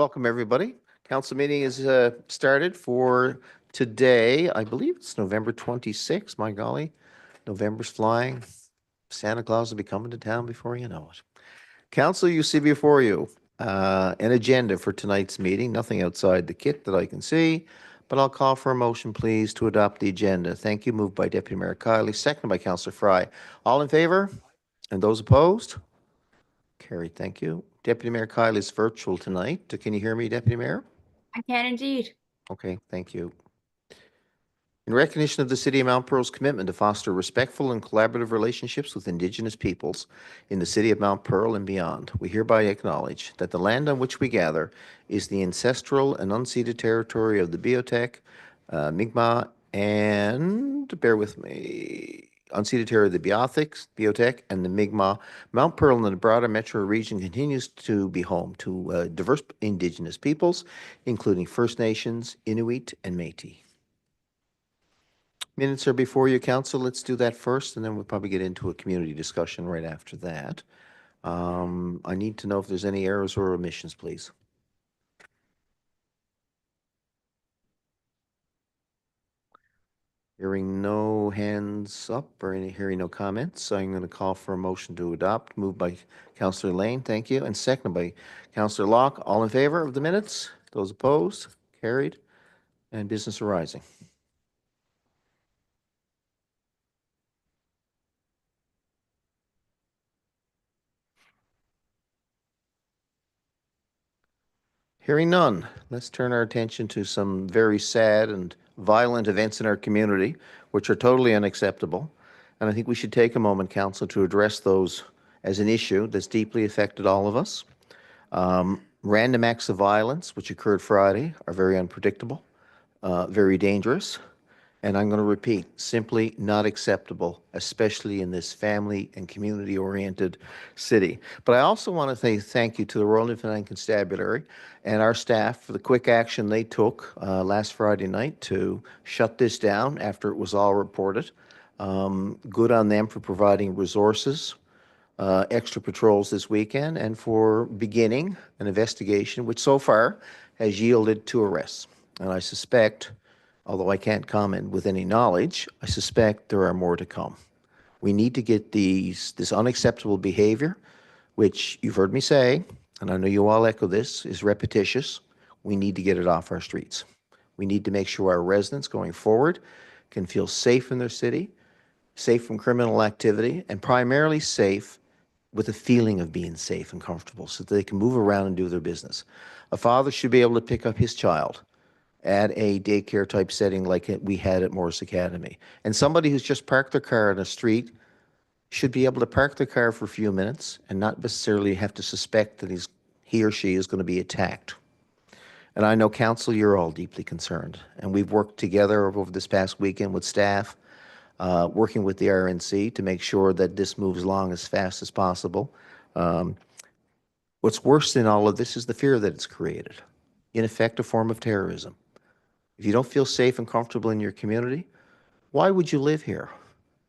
Welcome, everybody. Council meeting is started for today. I believe it's November 26th. My golly, November's flying. Santa Claus will be coming to town before you know it. Council, you see before you an agenda for tonight's meeting. Nothing outside the kit that I can see, but I'll call for a motion, please, to adopt the agenda. Thank you. Moved by Deputy Mayor Kiley, seconded by Councillor Fry. All in favor? And those opposed? Carried. Thank you. Deputy Mayor Kiley is virtual tonight. Can you hear me, Deputy Mayor? I can indeed. Okay, thank you. In recognition of the City of Mount Pearl's commitment to foster respectful and collaborative relationships with Indigenous peoples in the City of Mount Pearl and beyond, we hereby acknowledge that the land on which we gather is the ancestral and unceded territory of the Beothuk, Mi'kmaq, and, bear with me, unceded territory of the Beothuk, and the Mi'kmaq. Mount Pearl and the broader metro region continues to be home to diverse Indigenous peoples, including First Nations, Inuit, and Métis. Minutes are before you, Council. Let's do that first, and then we'll probably get into a community discussion right after that. I need to know if there's any errors or omissions, please. Hearing no hands up or hearing no comments, I'm going to call for a motion to adopt. Moved by Councillor Lane, thank you, and seconded by Councillor Locke. All in favor of the minutes? Those opposed? Carried. And business arising. Hearing none, let's turn our attention to some very sad and violent events in our community, which are totally unacceptable. And I think we should take a moment, Council, to address those as an issue that's deeply affected all of us. Random acts of violence, which occurred Friday, are very unpredictable, very dangerous. And I'm going to repeat, simply not acceptable, especially in this family and community-oriented city. But I also want to say thank you to the Royal Newfoundland Constabulary and our staff for the quick action they took last Friday night to shut this down after it was all reported. Good on them for providing resources, extra patrols this weekend, and for beginning an investigation, which so far has yielded 2 arrests. And I suspect, although I can't comment with any knowledge, I suspect there are more to come. We need to get this unacceptable behavior, which you've heard me say, and I know you all echo this, is repetitious. We need to get it off our streets. We need to make sure our residents going forward can feel safe in their city, safe from criminal activity, and primarily safe with a feeling of being safe and comfortable so that they can move around and do their business. A father should be able to pick up his child at a daycare type setting like we had at Morris Academy. And somebody who's just parked their car on a street should be able to park their car for a few minutes and not necessarily have to suspect that he or she is going to be attacked. And I know, Council, you're all deeply concerned. And we've worked together over this past weekend with staff, working with the RNC to make sure that this moves along as fast as possible. What's worse than all of this is the fear that it's created. In effect, a form of terrorism. If you don't feel safe and comfortable in your community, why would you live here?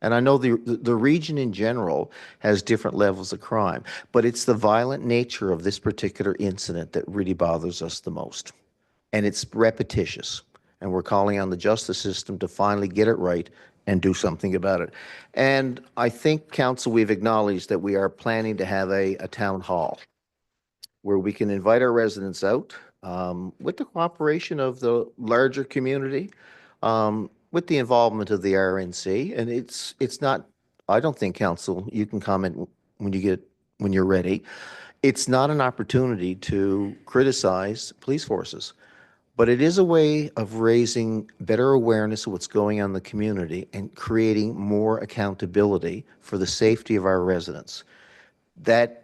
And I know the region in general has different levels of crime, but it's the violent nature of this particular incident that really bothers us the most. And it's repetitious. And we're calling on the justice system to finally get it right and do something about it. And I think, Council, we've acknowledged that we are planning to have a town hall where we can invite our residents out with the cooperation of the larger community, with the involvement of the RNC. And it's not, I don't think, Council, you can comment when you're ready. It's not an opportunity to criticize police forces, but it is a way of raising better awareness of what's going on in the community and creating more accountability for the safety of our residents. That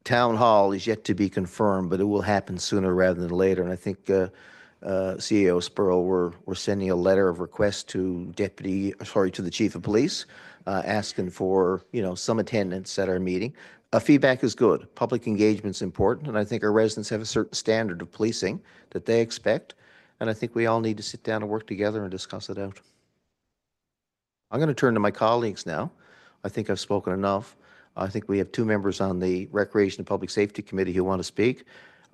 town hall is yet to be confirmed, but it will happen sooner rather than later. And I think CEO Spurl, we're sending a letter of request to the Chief of Police, asking for some attendance at our meeting. Feedback is good. Public engagement is important, and I think our residents have a certain standard of policing that they expect, and I think we all need to sit down and work together and discuss it out. I'm going to turn to my colleagues now. I think I've spoken enough. I think we have 2 members on the Recreation and Public Safety Committee who want to speak.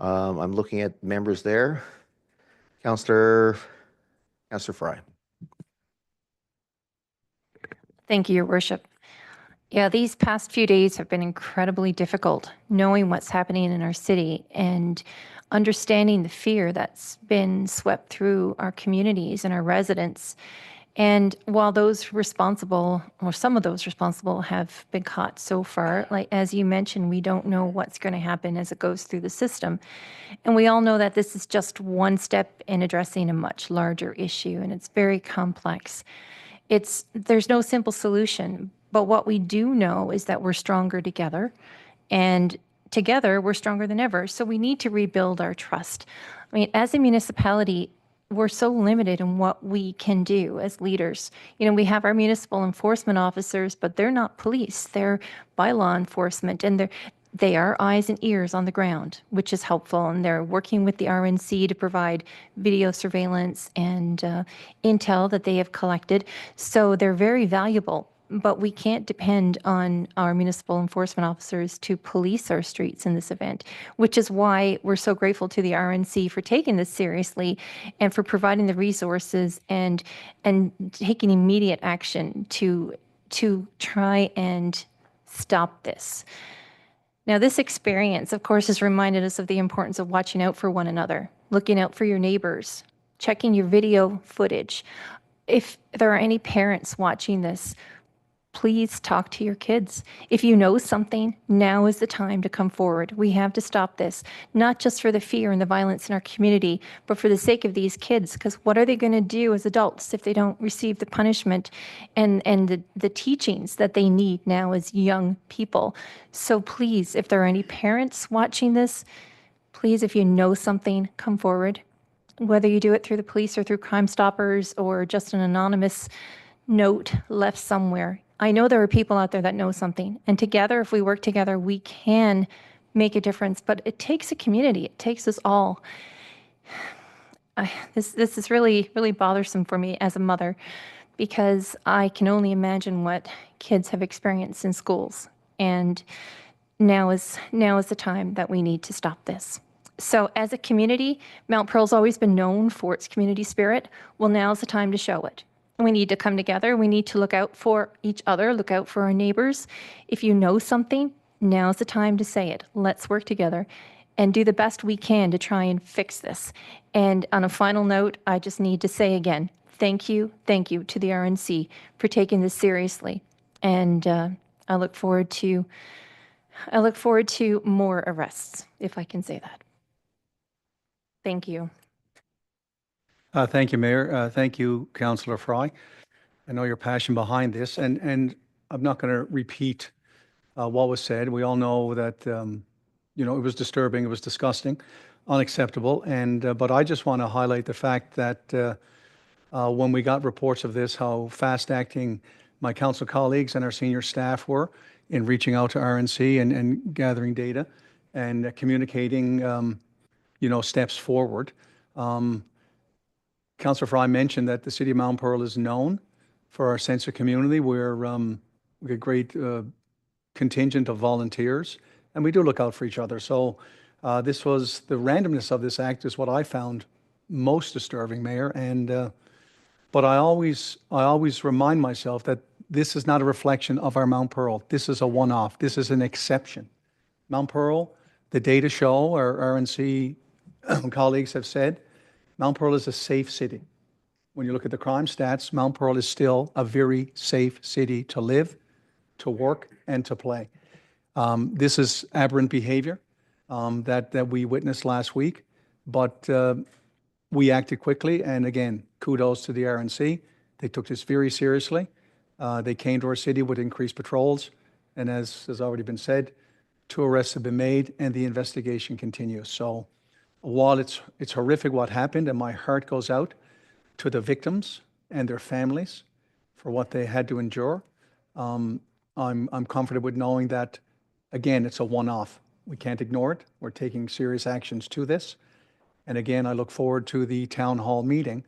I'm looking at members there. Councillor Fry. Thank you, Your Worship. Yeah, these past few days have been incredibly difficult, knowing what's happening in our city and understanding the fear that's been swept through our communities and our residents. And while those responsible, or some of those responsible, have been caught so far, like as you mentioned, we don't know what's going to happen as it goes through the system. And we all know that this is just one step in addressing a much larger issue, and it's very complex. There's no simple solution, but what we do know is that we're stronger together, and together we're stronger than ever. So we need to rebuild our trust. I mean, as a municipality, we're so limited in what we can do as leaders. You know, we have our municipal enforcement officers, but they're not police. They're bylaw enforcement, and they are eyes and ears on the ground, which is helpful. And they're working with the RNC to provide video surveillance and intel that they have collected. So they're very valuable. But we can't depend on our municipal enforcement officers to police our streets in this event, which is why we're so grateful to the RNC for taking this seriously and for providing the resources and taking immediate action to try and stop this. Now, this experience, of course, has reminded us of the importance of watching out for one another, looking out for your neighbors, checking your video footage. If there are any parents watching this, please talk to your kids. If you know something, now is the time to come forward. We have to stop this, not just for the fear and the violence in our community, but for the sake of these kids, because what are they going to do as adults if they don't receive the punishment and the teachings that they need now as young people? So please, if there are any parents watching this, please, if you know something, come forward. Whether you do it through the police or through Crime Stoppers or just an anonymous note left somewhere. I know there are people out there that know something, and together, if we work together, we can make a difference. But it takes a community. It takes us all. This is really, really bothersome for me as a mother, because I can only imagine what kids have experienced in schools. And now is the time that we need to stop this. So as a community, Mount Pearl's always been known for its community spirit. Well, now's the time to show it. We need to come together. We need to look out for each other, look out for our neighbors. If you know something, now's the time to say it. Let's work together and do the best we can to try and fix this. And on a final note, I just need to say again, thank you to the RNC for taking this seriously. And I look forward to more arrests, if I can say that. Thank you. Thank you, Mayor. Thank you, Councillor Fry. I know your passion behind this, and I'm not going to repeat what was said. We all know that it was disturbing, it was disgusting, unacceptable, and but I just want to highlight the fact that when we got reports of this, how fast-acting my council colleagues and our senior staff were in reaching out to RNC and gathering data and communicating, steps forward. Councillor Fry mentioned that the City of Mount Pearl is known for our sense of community. We're a great contingent of volunteers, and we do look out for each other. So this was the randomness of this act is what I found most disturbing, Mayor. And but I always remind myself that this is not a reflection of our Mount Pearl. This is a one-off. This is an exception. Mount Pearl, the data show, our RNC colleagues have said, Mount Pearl is a safe city. When you look at the crime stats, Mount Pearl is still a very safe city to live, to work, and to play. This is aberrant behavior that we witnessed last week, but we acted quickly, and again, kudos to the RNC. They took this very seriously. They came to our city with increased patrols, and as has already been said, 2 arrests have been made, and the investigation continues. So while it's horrific what happened, and my heart goes out to the victims and their families for what they had to endure, I'm comforted with knowing that, again, it's a one-off. We can't ignore it. We're taking serious actions to this. And again, I look forward to the town hall meeting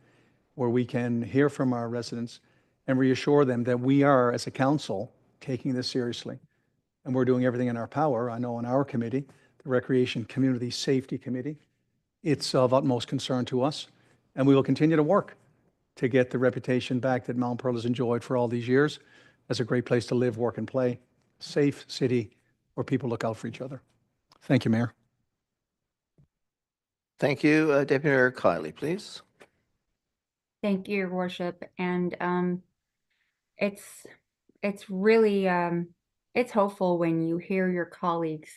where we can hear from our residents and reassure them that we are, as a council, taking this seriously. And we're doing everything in our power, I know on our committee, the Recreation Community Safety Committee. It's of utmost concern to us, and we will continue to work to get the reputation back that Mount Pearl has enjoyed for all these years as a great place to live, work, and play, safe city where people look out for each other. Thank you, Mayor. Thank you. Deputy Mayor Kiley, please. Thank you, Your Worship. And it's really it's hopeful when you hear your colleagues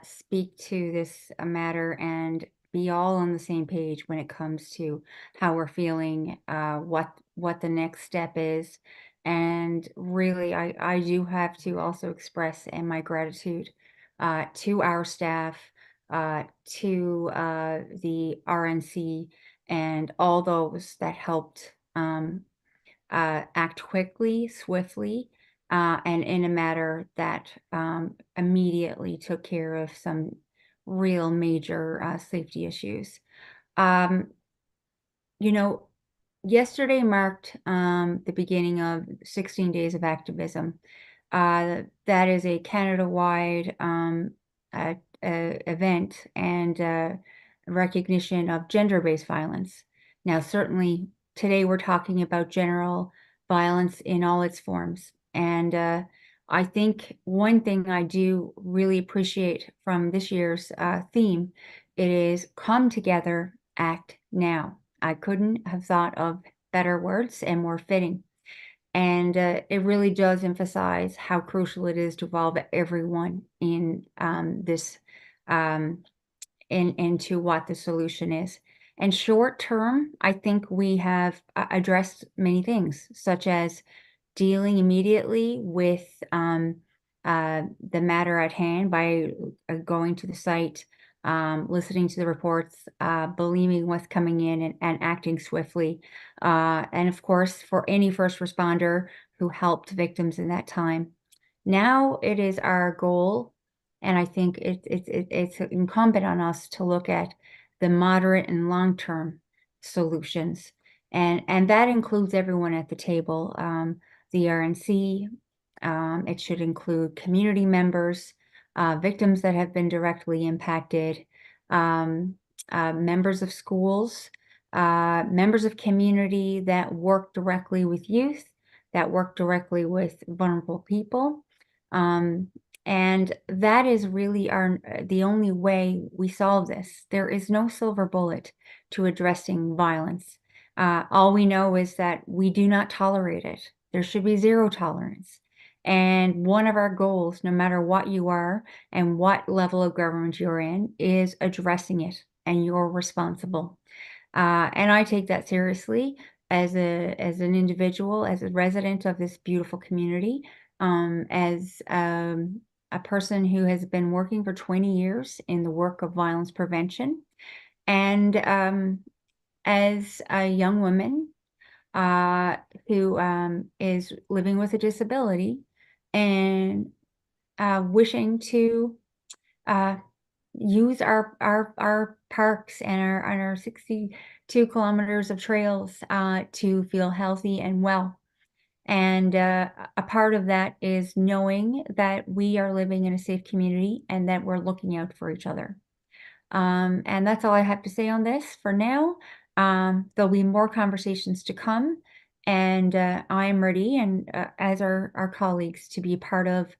speak to this matter and be all on the same page when it comes to how we're feeling, what the next step is. And really, I do have to also express my gratitude to our staff, to the RNC, and all those that helped act quickly, swiftly, and in a matter that immediately took care of some real major safety issues. You know, yesterday marked the beginning of 16 days of activism. That is a Canada-wide event and recognition of gender-based violence. Now, certainly today we're talking about general violence in all its forms. And I think one thing I do really appreciate from this year's theme, it is come together, act now. I couldn't have thought of better words and more fitting. And it really does emphasize how crucial it is to involve everyone in this into what the solution is. And short term, I think we have addressed many things, such as dealing immediately with the matter at hand by going to the site, listening to the reports, believing what's coming in and acting swiftly. And of course, for any first responder who helped victims in that time. Now it is our goal, and I think it's incumbent on us to look at the moderate and long-term solutions. And that includes everyone at the table, the RNC, it should include community members, victims that have been directly impacted, members of schools, members of community that work directly with youth, that work directly with vulnerable people. And that is really the only way we solve this. There is no silver bullet to addressing violence. All we know is that we do not tolerate it. There should be zero tolerance. And one of our goals, no matter what you are and what level of government you're in, is addressing it, and you're responsible. And I take that seriously as an individual, as a resident of this beautiful community, as a person who has been working for 20 years in the work of violence prevention, and as a young woman who is living with a disability and wishing to use our parks and our 62 kilometers of trails to feel healthy and well. And a part of that is knowing that we are living in a safe community and that we're looking out for each other. And that's all I have to say on this for now. There'll be more conversations to come, and I am ready, and as our colleagues, to be part of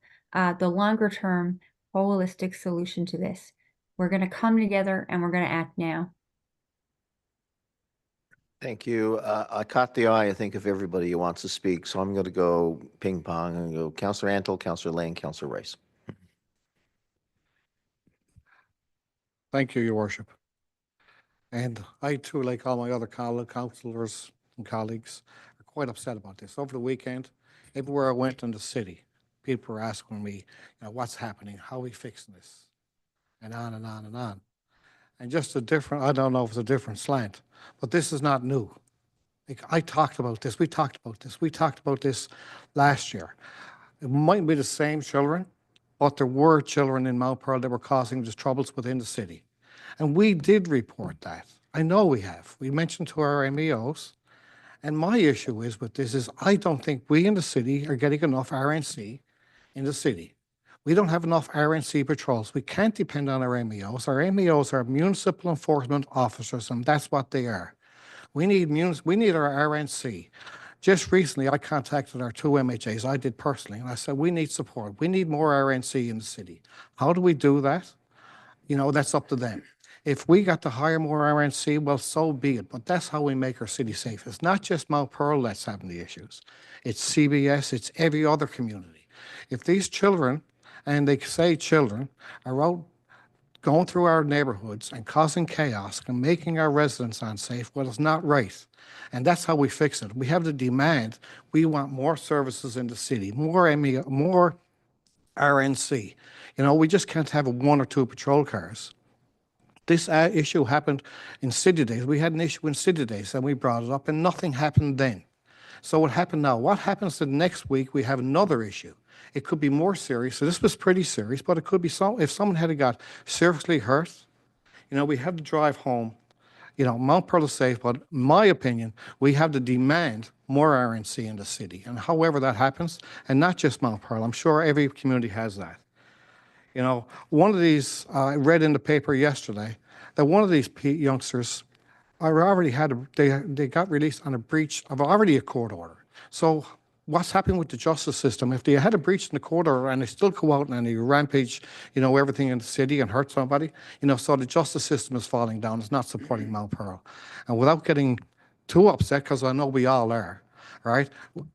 the longer term holistic solution to this. We're going to come together and we're going to act now. Thank you. I caught the eye, I think, of everybody who wants to speak, so I'm going to go ping pong. I'm going to go Councillor Antle, Councillor Lane, Councillor Rice. Thank you, Your Worship. And I too, like all my other councillors and colleagues, are quite upset about this. Over the weekend, everywhere I went in the city, people were asking me, what's happening? How are we fixing this? And on and on and on. And just a different, I don't know if it's a different slant, but this is not new. Like, I talked about this, we talked about this last year. It might be the same children, but there were children in Mount Pearl that were causing just troubles within the city. And we did report that. I know we have. We mentioned to our MEOs. And my issue is with this is I don't think we in the city are getting enough RNC in the city. We don't have enough RNC patrols. We can't depend on our MEOs. Our MEOs are municipal enforcement officers, and that's what they are. We need our RNC. Just recently, I contacted our two MHAs, I did personally, and I said, we need support. We need more RNC in the city. How do we do that? You know, that's up to them. If we got to hire more RNC, well, so be it. But that's how we make our city safe. It's not just Mount Pearl that's having the issues. It's CBS, it's every other community. If these children, and they say children, are out going through our neighborhoods and causing chaos and making our residents unsafe, well, it's not right. And that's how we fix it. We have the demand. We want more services in the city, more MEO, more RNC. You know, we just can't have one or two patrol cars. This issue happened in City Days. We had an issue in City Days and we brought it up and nothing happened then. So what happened now? What happens the next week? We have another issue. It could be more serious. So this was pretty serious, but it could be if someone had got seriously hurt, you know, we have to drive home. You know, Mount Pearl is safe, but in my opinion, we have to demand more RNC in the city. And however that happens, and not just Mount Pearl, I'm sure every community has that. You know, one of these, I read in the paper yesterday that one of these youngsters already they got released on a breach of already a court order. So what's happening with the justice system? If they had a breach in the court order and they still go out and they rampage, you know, everything in the city and hurt somebody, you know, so the justice system is falling down. It's not supporting Mount Pearl. And without getting too upset, because I know we all are, right?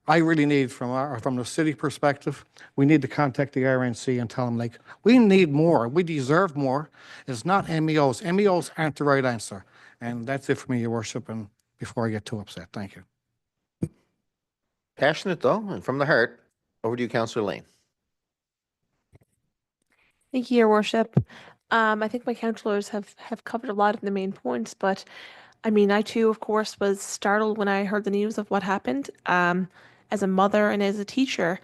I really need, from the city perspective, we need to contact the RNC and tell them, like, we need more. We deserve more. It's not MEOs. MEOs aren't the right answer. And that's it for me, Your Worship, and before I get too upset. Thank you. Passionate though, and from the heart. Over to you, Councillor Lane. Thank you, Your Worship. I think my councillors have covered a lot of the main points, but I mean, I too, of course, was startled when I heard the news of what happened. As a mother and as a teacher,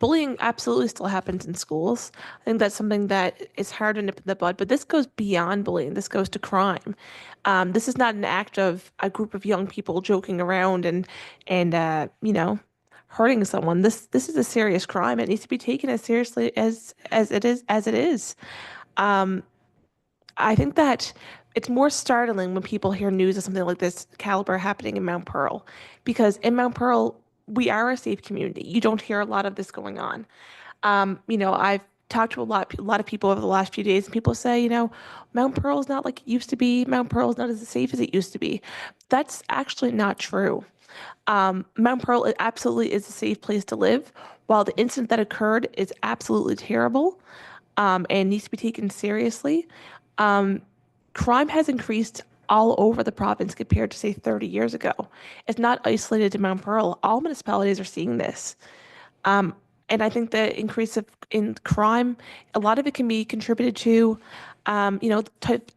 bullying absolutely still happens in schools. I think that's something that is hard to nip in the bud, but this goes beyond bullying. This goes to crime. This is not an act of a group of young people joking around and you know, hurting someone. This is a serious crime. It needs to be taken as seriously as it is. I think that it's more startling when people hear news of something like this caliber happening in Mount Pearl, because in Mount Pearl, we are a safe community. You don't hear a lot of this going on. You know, I've talked to a lot of people over the last few days, and people say, you know, Mount Pearl is not like it used to be. Mount Pearl is not as safe as it used to be. That's actually not true. Mount Pearl absolutely is a safe place to live. While the incident that occurred is absolutely terrible and needs to be taken seriously, crime has increased all over the province compared to, say, 30 years ago. It's not isolated to Mount Pearl. All municipalities are seeing this. And I think the increase in crime, a lot of it can be contributed to, you know,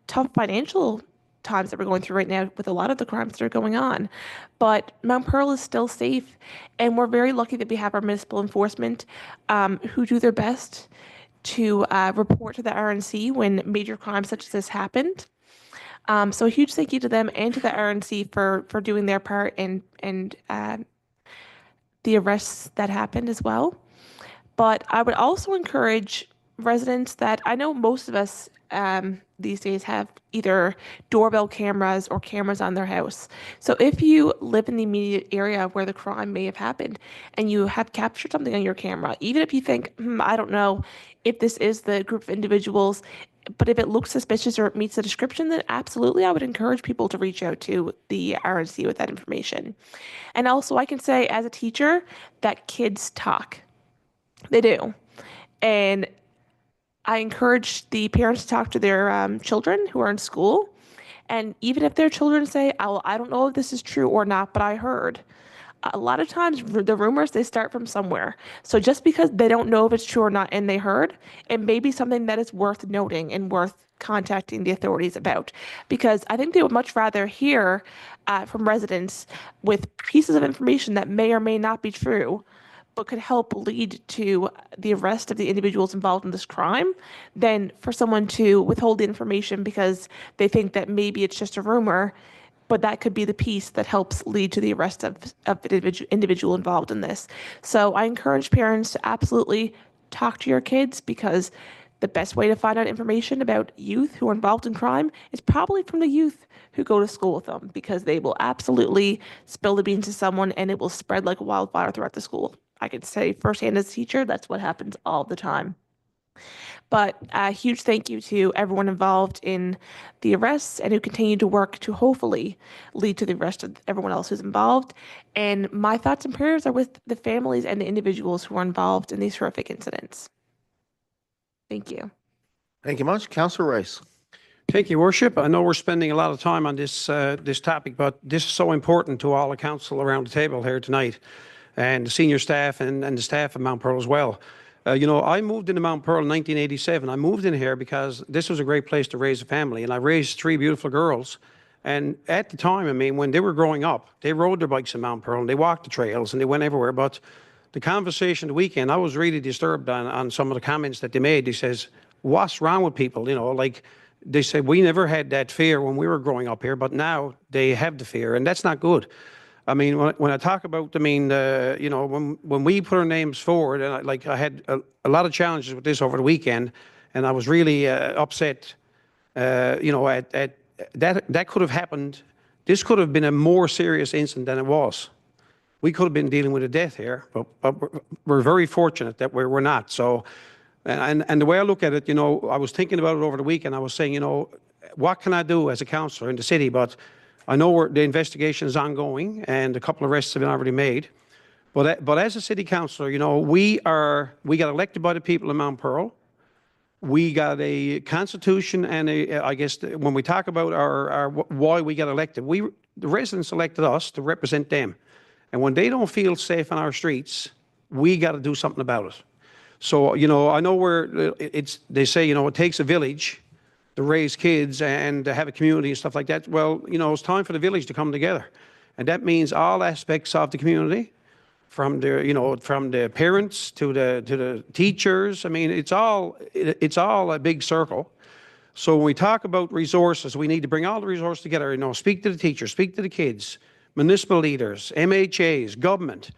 tough financial times that we're going through right now with a lot of the crimes that are going on. But Mount Pearl is still safe, and we're very lucky that we have our municipal enforcement who do their best to report to the RNC when major crimes such as this happened. So a huge thank you to them and to the RNC for doing their part and the arrests that happened as well. But I would also encourage residents that I know most of us these days have either doorbell cameras or cameras on their house. So if you live in the immediate area where the crime may have happened and you have captured something on your camera, even if you think, I don't know if this is the group of individuals, but if it looks suspicious or it meets the description, then absolutely I would encourage people to reach out to the RNC with that information. And also I can say as a teacher that kids talk. They do. And I encourage the parents to talk to their children who are in school. And even if their children say, oh, I don't know if this is true or not, but I heard. A lot of times the rumors, they start from somewhere. So just because they don't know if it's true or not and they heard, it may be something that is worth noting and worth contacting the authorities about. Because I think they would much rather hear from residents with pieces of information that may or may not be true, but could help lead to the arrest of the individuals involved in this crime than for someone to withhold the information because they think that maybe it's just a rumor, but that could be the piece that helps lead to the arrest of the individual involved in this. So I encourage parents to absolutely talk to your kids, because the best way to find out information about youth who are involved in crime is probably from the youth who go to school with them, because they will absolutely spill the beans to someone and it will spread like a wildfire throughout the school. I can say firsthand as a teacher, that's what happens all the time. But a huge thank you to everyone involved in the arrests and who continue to work to hopefully lead to the arrest of everyone else who's involved. And my thoughts and prayers are with the families and the individuals who are involved in these horrific incidents. Thank you. Thank you much. Councillor Rice. Thank you, Worship. I know we're spending a lot of time on this this topic, but this is so important to all the council around the table here tonight, and the senior staff and the staff of Mount Pearl as well. You know, I moved into Mount Pearl in 1987. I moved in here because this was a great place to raise a family, and I raised 3 beautiful girls. And at the time, I mean, when they were growing up, they rode their bikes in Mount Pearl, and they walked the trails, and they went everywhere. But the conversation the weekend, I was really disturbed on some of the comments that they made. They says, what's wrong with people? You know, like they said, we never had that fear when we were growing up here, but now they have the fear, and that's not good. I mean, when I talk about, I mean, you know, when we put our names forward, and I had a lot of challenges with this over the weekend, and I was really upset, you know, at that could have happened. This could have been a more serious incident than it was. We could have been dealing with a death here, but we're very fortunate that we're not. So, and the way I look at it, you know, I was thinking about it over the weekend. I was saying, you know, what can I do as a councillor in the city? But I know the investigation is ongoing, and a couple of arrests have been already made. But as a city councillor, you know, we got elected by the people of Mount Pearl. We got a constitution, and I guess when we talk about our why we got elected, the residents elected us to represent them. And when they don't feel safe on our streets, we got to do something about it. So, you know, I know they say, you know, it takes a village to raise kids and to have a community and stuff like that. Well, you know, it's time for the village to come together. And that means all aspects of the community, from the parents to the teachers. I mean, it's all a big circle. So when we talk about resources, we need to bring all the resources together, you know, speak to the teachers, speak to the kids, municipal leaders, MHAs, government,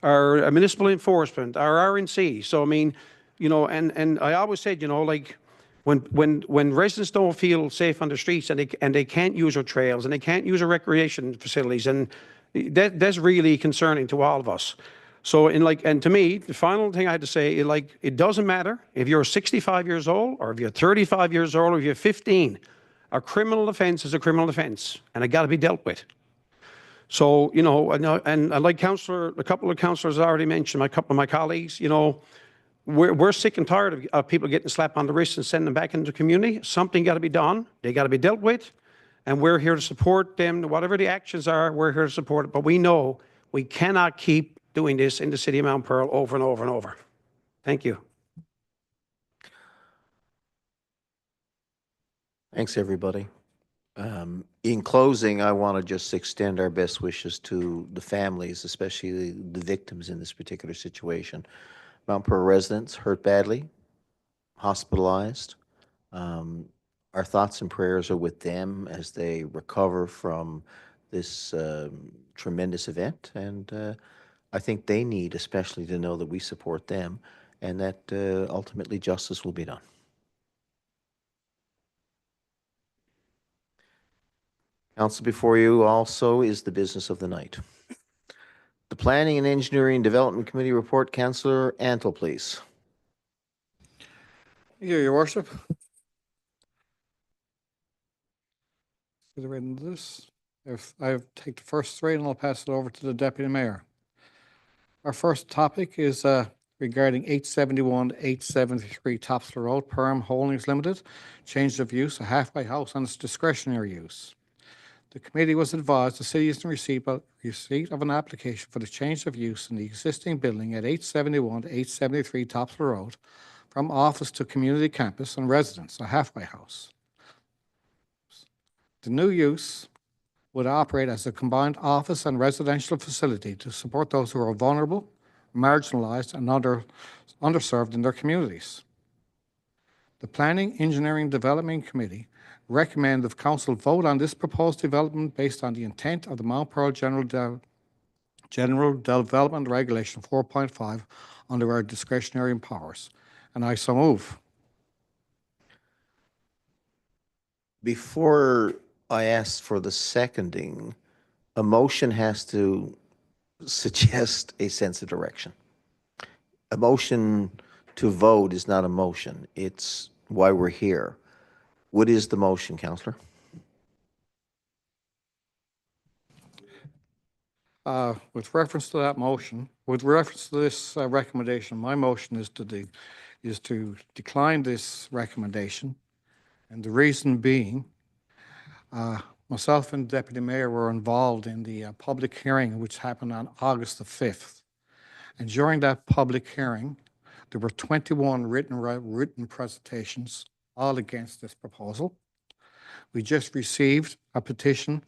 our municipal enforcement, our RNC. So, I mean, you know, and I always said, you know, like, when residents don't feel safe on the streets, and they can't use our trails, and they can't use our recreation facilities, and that's really concerning to all of us. So and to me, the final thing I had to say, like, it doesn't matter if you're 65 years old, or if you're 35 years old, or if you're 15. A criminal offense is a criminal offense, and it got to be dealt with. So, you know, and like a couple of councillors already mentioned, a couple of my colleagues, you know, we're sick and tired of people getting slapped on the wrist and sending them back into the community. Something got to be done. They got to be dealt with. And we're here to support them. Whatever the actions are, we're here to support it. But we know we cannot keep doing this in the city of Mount Pearl over and over and over. Thank you. Thanks, everybody. In closing, I want to just extend our best wishes to the families, especially the victims in this particular situation. Mount Pearl residents hurt badly, hospitalized. Our thoughts and prayers are with them as they recover from this tremendous event. And I think they need especially to know that we support them, and that ultimately justice will be done. Council, before you also is the business of the night. The Planning and Engineering Development Committee report, Councillor Antle, please. Here, Your Worship. Reading this, if I take the first 3 and I'll pass it over to the Deputy Mayor. Our first topic is regarding 871 to 873 Topsail Road, Perm Holdings Limited, change of use, a halfway house on its discretionary use. The committee was advised the city is in receipt of an application for the change of use in the existing building at 871 to 873 Topsail Road from office to community campus and residence, a halfway house. The new use would operate as a combined office and residential facility to support those who are vulnerable, marginalized, and underserved in their communities. The Planning, Engineering, Development Committee recommend the council vote on this proposed development based on the intent of the Mount Pearl General Development Regulation 4.5 under our discretionary powers. and I so move. Before I ask for the seconding, a motion has to suggest a sense of direction. A motion to vote is not a motion. It's why we're here. What is the motion, Councillor? With reference to that motion, with reference to this recommendation, my motion is to decline this recommendation. And the reason being, myself and Deputy Mayor were involved in the public hearing which happened on August the 5th. And during that public hearing, there were 21 written presentations, all against this proposal. We just received a petition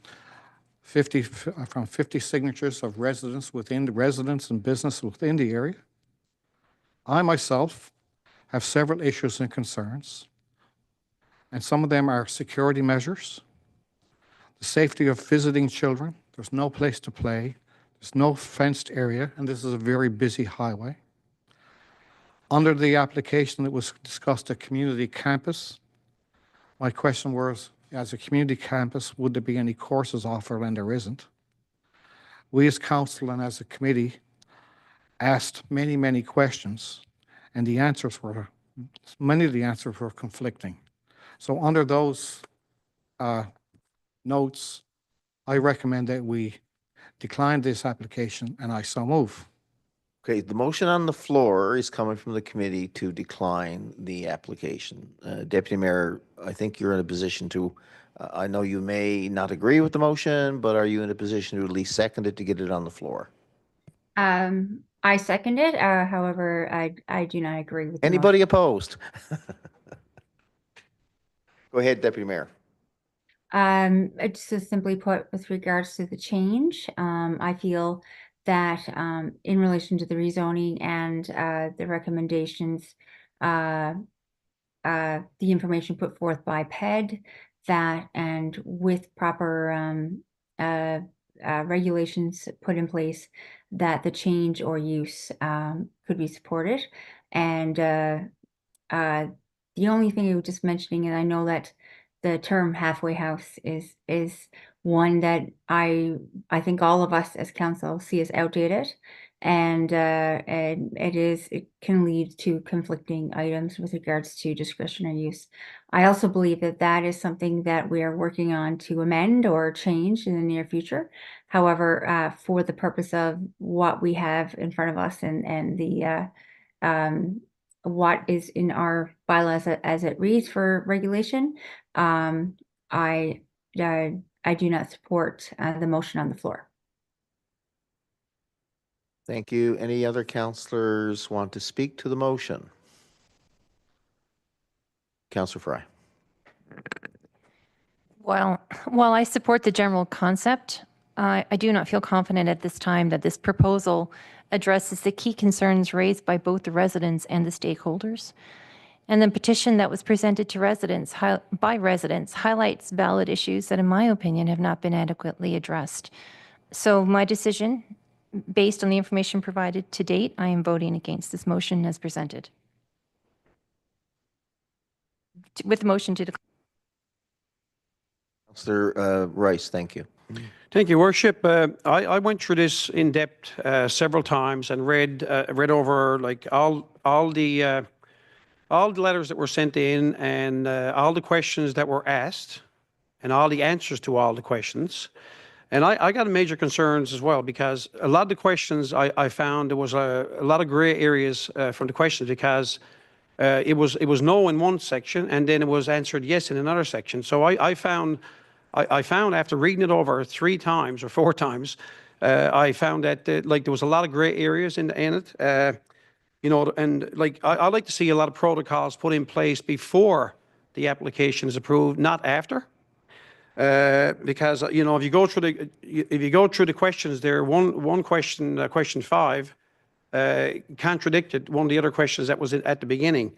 from 50 signatures of residents and business within the area. I myself have several issues and concerns, and some of them are security measures, the safety of visiting children. There's no place to play. There's no fenced area, and this is a very busy highway. Under the application that was discussed at community campus, my question was, as a community campus, would there be any courses offered, and there isn't. We as council and as a committee asked many, many questions, and many of the answers were conflicting. So under those notes, I recommend that we decline this application, and I so move. Okay, the motion on the floor is coming from the committee to decline the application. Deputy Mayor, I think you're in a position to, I know you may not agree with the motion, but are you in a position to at least second it to get it on the floor? I second it. However, I do not agree with the Anybody opposed? Go ahead, Deputy Mayor. Just to simply put, with regards to the change, I feel that in relation to the rezoning and the recommendations, the information put forth by PED, that and with proper regulations put in place, that the change or use could be supported. And the only thing I was just mentioning, and I know that the term halfway house is one that I think all of us as council see as outdated, and it can lead to conflicting items with regards to discretionary use. I also believe that is something that we are working on to amend or change in the near future. However, for the purpose of what we have in front of us and the what is in our bylaws as it reads for regulation, I do not support the motion on the floor. Thank you. Any other councillors want to speak to the motion? Councillor Fry. Well, while I support the general concept, I do not feel confident at this time that this proposal addresses the key concerns raised by both the residents and the stakeholders. And the petition that was presented to residents highlights valid issues that, in my opinion, have not been adequately addressed. So my decision, based on the information provided to date, I am voting against this motion as presented. With the motion to declare. Councillor Rice, thank you. Thank you, Worship. I went through this in depth several times and read over like all the letters that were sent in and all the questions that were asked and all the answers to all the questions. And I got major concerns as well, because a lot of the questions I found there was a lot of gray areas from the questions, because it was no in one section and then it was answered yes in another section. So I found after reading it over 3 times or 4 times, I found that like there was a lot of gray areas in it. You know, and like I like to see a lot of protocols put in place before the application is approved, not after. Because you know, if you go through the questions there, one question, question 5, contradicted one of the other questions that was at the beginning.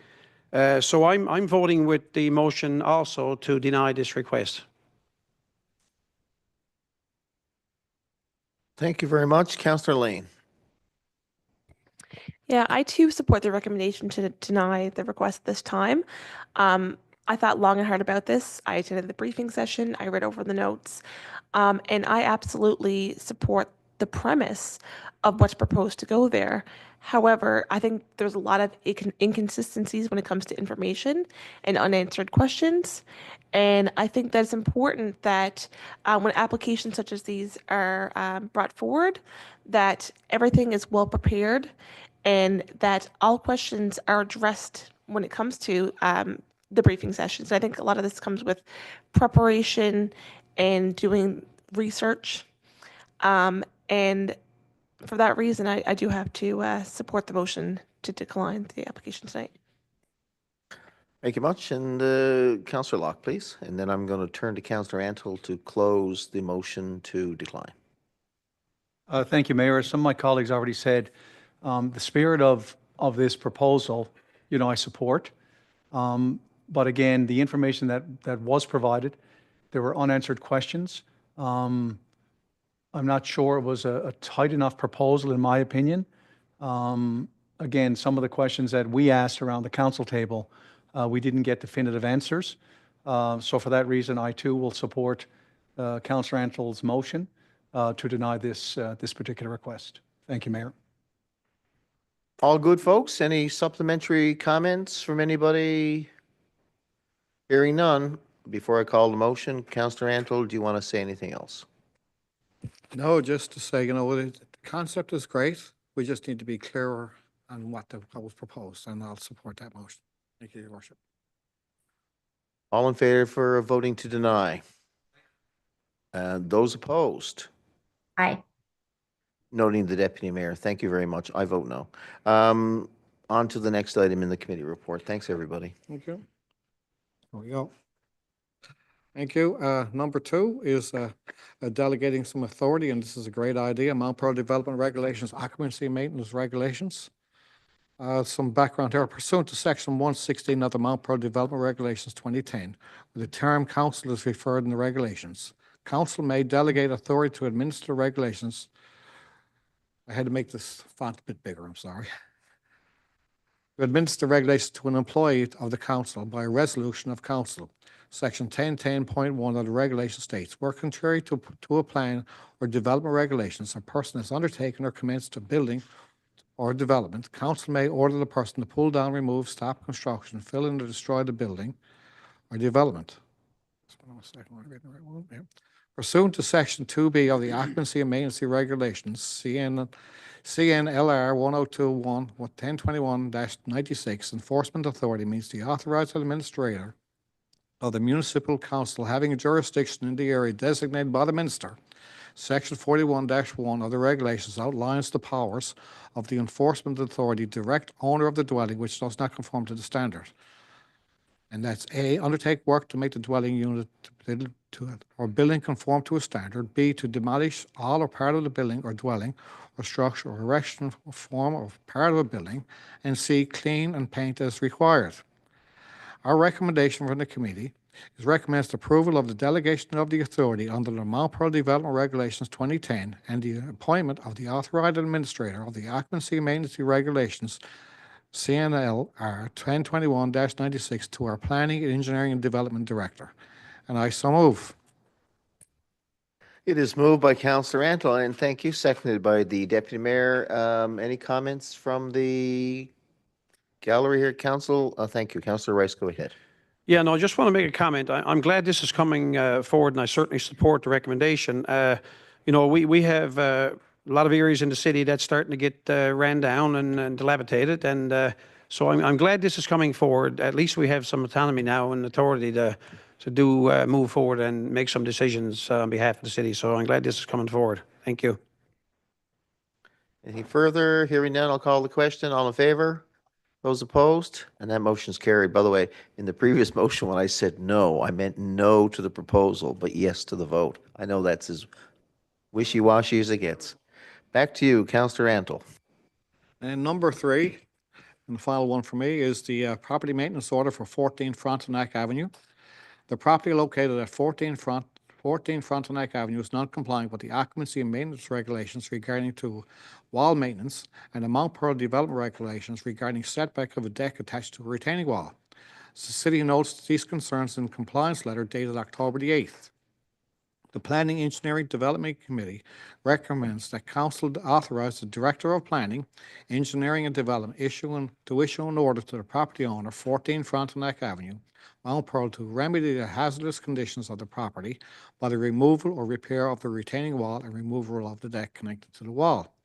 So I'm voting with the motion also to deny this request. Thank you very much. Councillor Lane. Yeah, I too support the recommendation to deny the request this time. I thought long and hard about this. I attended the briefing session, I read over the notes, and I absolutely support the premise of what's proposed to go there. However, I think there's a lot of inconsistencies when it comes to information and unanswered questions. And I think that it's important that when applications such as these are brought forward, that everything is well prepared and that all questions are addressed when it comes to the briefing sessions. I think a lot of this comes with preparation and doing research. And for that reason, I do have to support the motion to decline the application tonight. Thank you much. And Councillor Locke, please. And then I'm going to turn to Councillor Antle to close the motion to decline. Thank you, Mayor. As some of my colleagues already said, the spirit of this proposal, I support. But again, the information that was provided, there were unanswered questions. I'm not sure it was a tight enough proposal, in my opinion. Again, some of the questions that we asked around the council table, we didn't get definitive answers. So for that reason, I too will support Councillor Antle's motion to deny this particular request. Thank you, Mayor. All good, folks? Any supplementary comments from anybody? Hearing none, before I call the motion, Councillor Antle, do you want to say anything else? No, just to say, the concept is great. We just need to be clearer on what was proposed, and I'll support that motion. Thank you, Your Worship. All in favor for voting to deny? Those opposed? Aye. Noting the Deputy Mayor. Thank you very much. I vote no. On to the next item in the committee report. Thanks, everybody. Thank you. There we go. Thank you. Number 2 is delegating some authority, and this is a great idea. Mount Pearl Development Regulations, Occupancy and Maintenance Regulations. Some background here. Pursuant to Section 116 of the Mount Pearl Development Regulations 2010, where the term council is referred in the regulations, council may delegate authority to administer regulations. I had to make this font a bit bigger, I'm sorry. To administer regulations to an employee of the council by a resolution of council. Section 1010.1 of the regulation states, where contrary to a plan or development regulations, a person has undertaken or commenced a building or development, council may order the person to pull down, remove, stop construction, fill in or destroy the building or development. Pursuant to Section 2B of the Occupancy and Maintenance Regulations, CNLR 1021-1021-96, enforcement authority means the authorized administrator of the municipal council having a jurisdiction in the area designated by the minister. Section 41-1 of the regulations outlines the powers of the enforcement authority direct owner of the dwelling which does not conform to the standard. And that's A, undertake work to make the dwelling unit or building conform to a standard. B, to demolish all or part of the building or dwelling or structure or erection or form of part of a building. And C, clean and paint as required. Our recommendation from the committee is recommends approval of the delegation of the authority under the Mount Pearl Development Regulations 2010 and the appointment of the authorized administrator of the Occupancy and Maintenance Regulations CNLR 1021-96 to our Planning, Engineering and Development Director. And I so move. It is moved by Councillor Antle, and thank you, seconded by the Deputy Mayor. Any comments from the gallery here, Council? Thank you. Councillor Rice, go ahead. Yeah, no, I just want to make a comment. I'm glad this is coming forward, and I certainly support the recommendation. We have a lot of areas in the city that's starting to get ran down and dilapidated, and so I'm glad this is coming forward. At least we have some autonomy now and authority to move forward and make some decisions on behalf of the city. So I'm glad this is coming forward. Thank you. Anything further? Hearing none, I'll call the question. All in favor? Those opposed? And that motion is carried. By the way, in the previous motion, when I said no, I meant no to the proposal, but yes to the vote. I know that's as wishy-washy as it gets. Back to you, Councillor Antle. And number 3, and the final one for me, is the property maintenance order for 14 Frontenac Avenue. The property located at 14 Frontenac 14 Frontenac Avenue is not complying with the occupancy and maintenance regulations regarding to wall maintenance and the Mount Pearl development regulations regarding setback of a deck attached to a retaining wall. The city notes these concerns in compliance letter dated October the 8th. The Planning, Engineering, Development Committee recommends that Council authorize the Director of Planning, Engineering and Development issue an order to the property owner, 14 Frontenac Avenue, Mount Pearl, to remedy the hazardous conditions of the property by the removal or repair of the retaining wall and removal of the deck connected to the wall.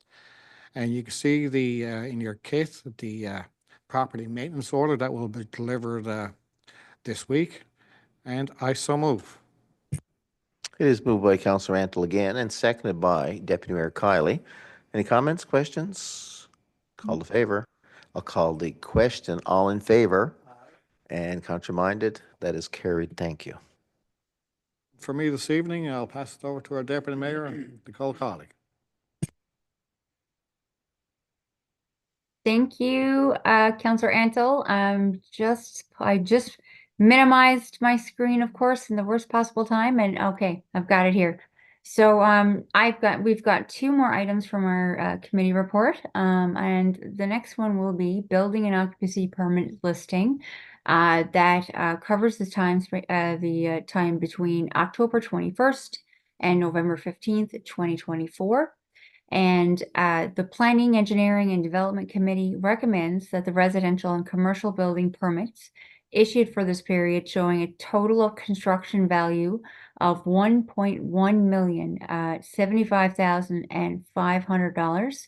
And you can see the in your kit the property maintenance order that will be delivered this week, and I so move. It is moved by Councillor Antle again and seconded by Deputy Mayor Kiley. Any comments, questions? Call to favor. I'll call the question. All in favor? And contrary-minded? That is carried. Thank you. For me this evening, I'll pass it over to our Deputy Mayor, Nicole Colley. Thank you, Councillor Antle. I just minimized my screen, of course, in the worst possible time, and okay, I've got it here. So we've got two more items from our committee report, and the next one will be building and occupancy permit listing that covers the time between October 21st and November 15th, 2024. And the Planning, Engineering, and Development Committee recommends that the residential and commercial building permits issued for this period showing a total of construction value of $1.1 million, $75,500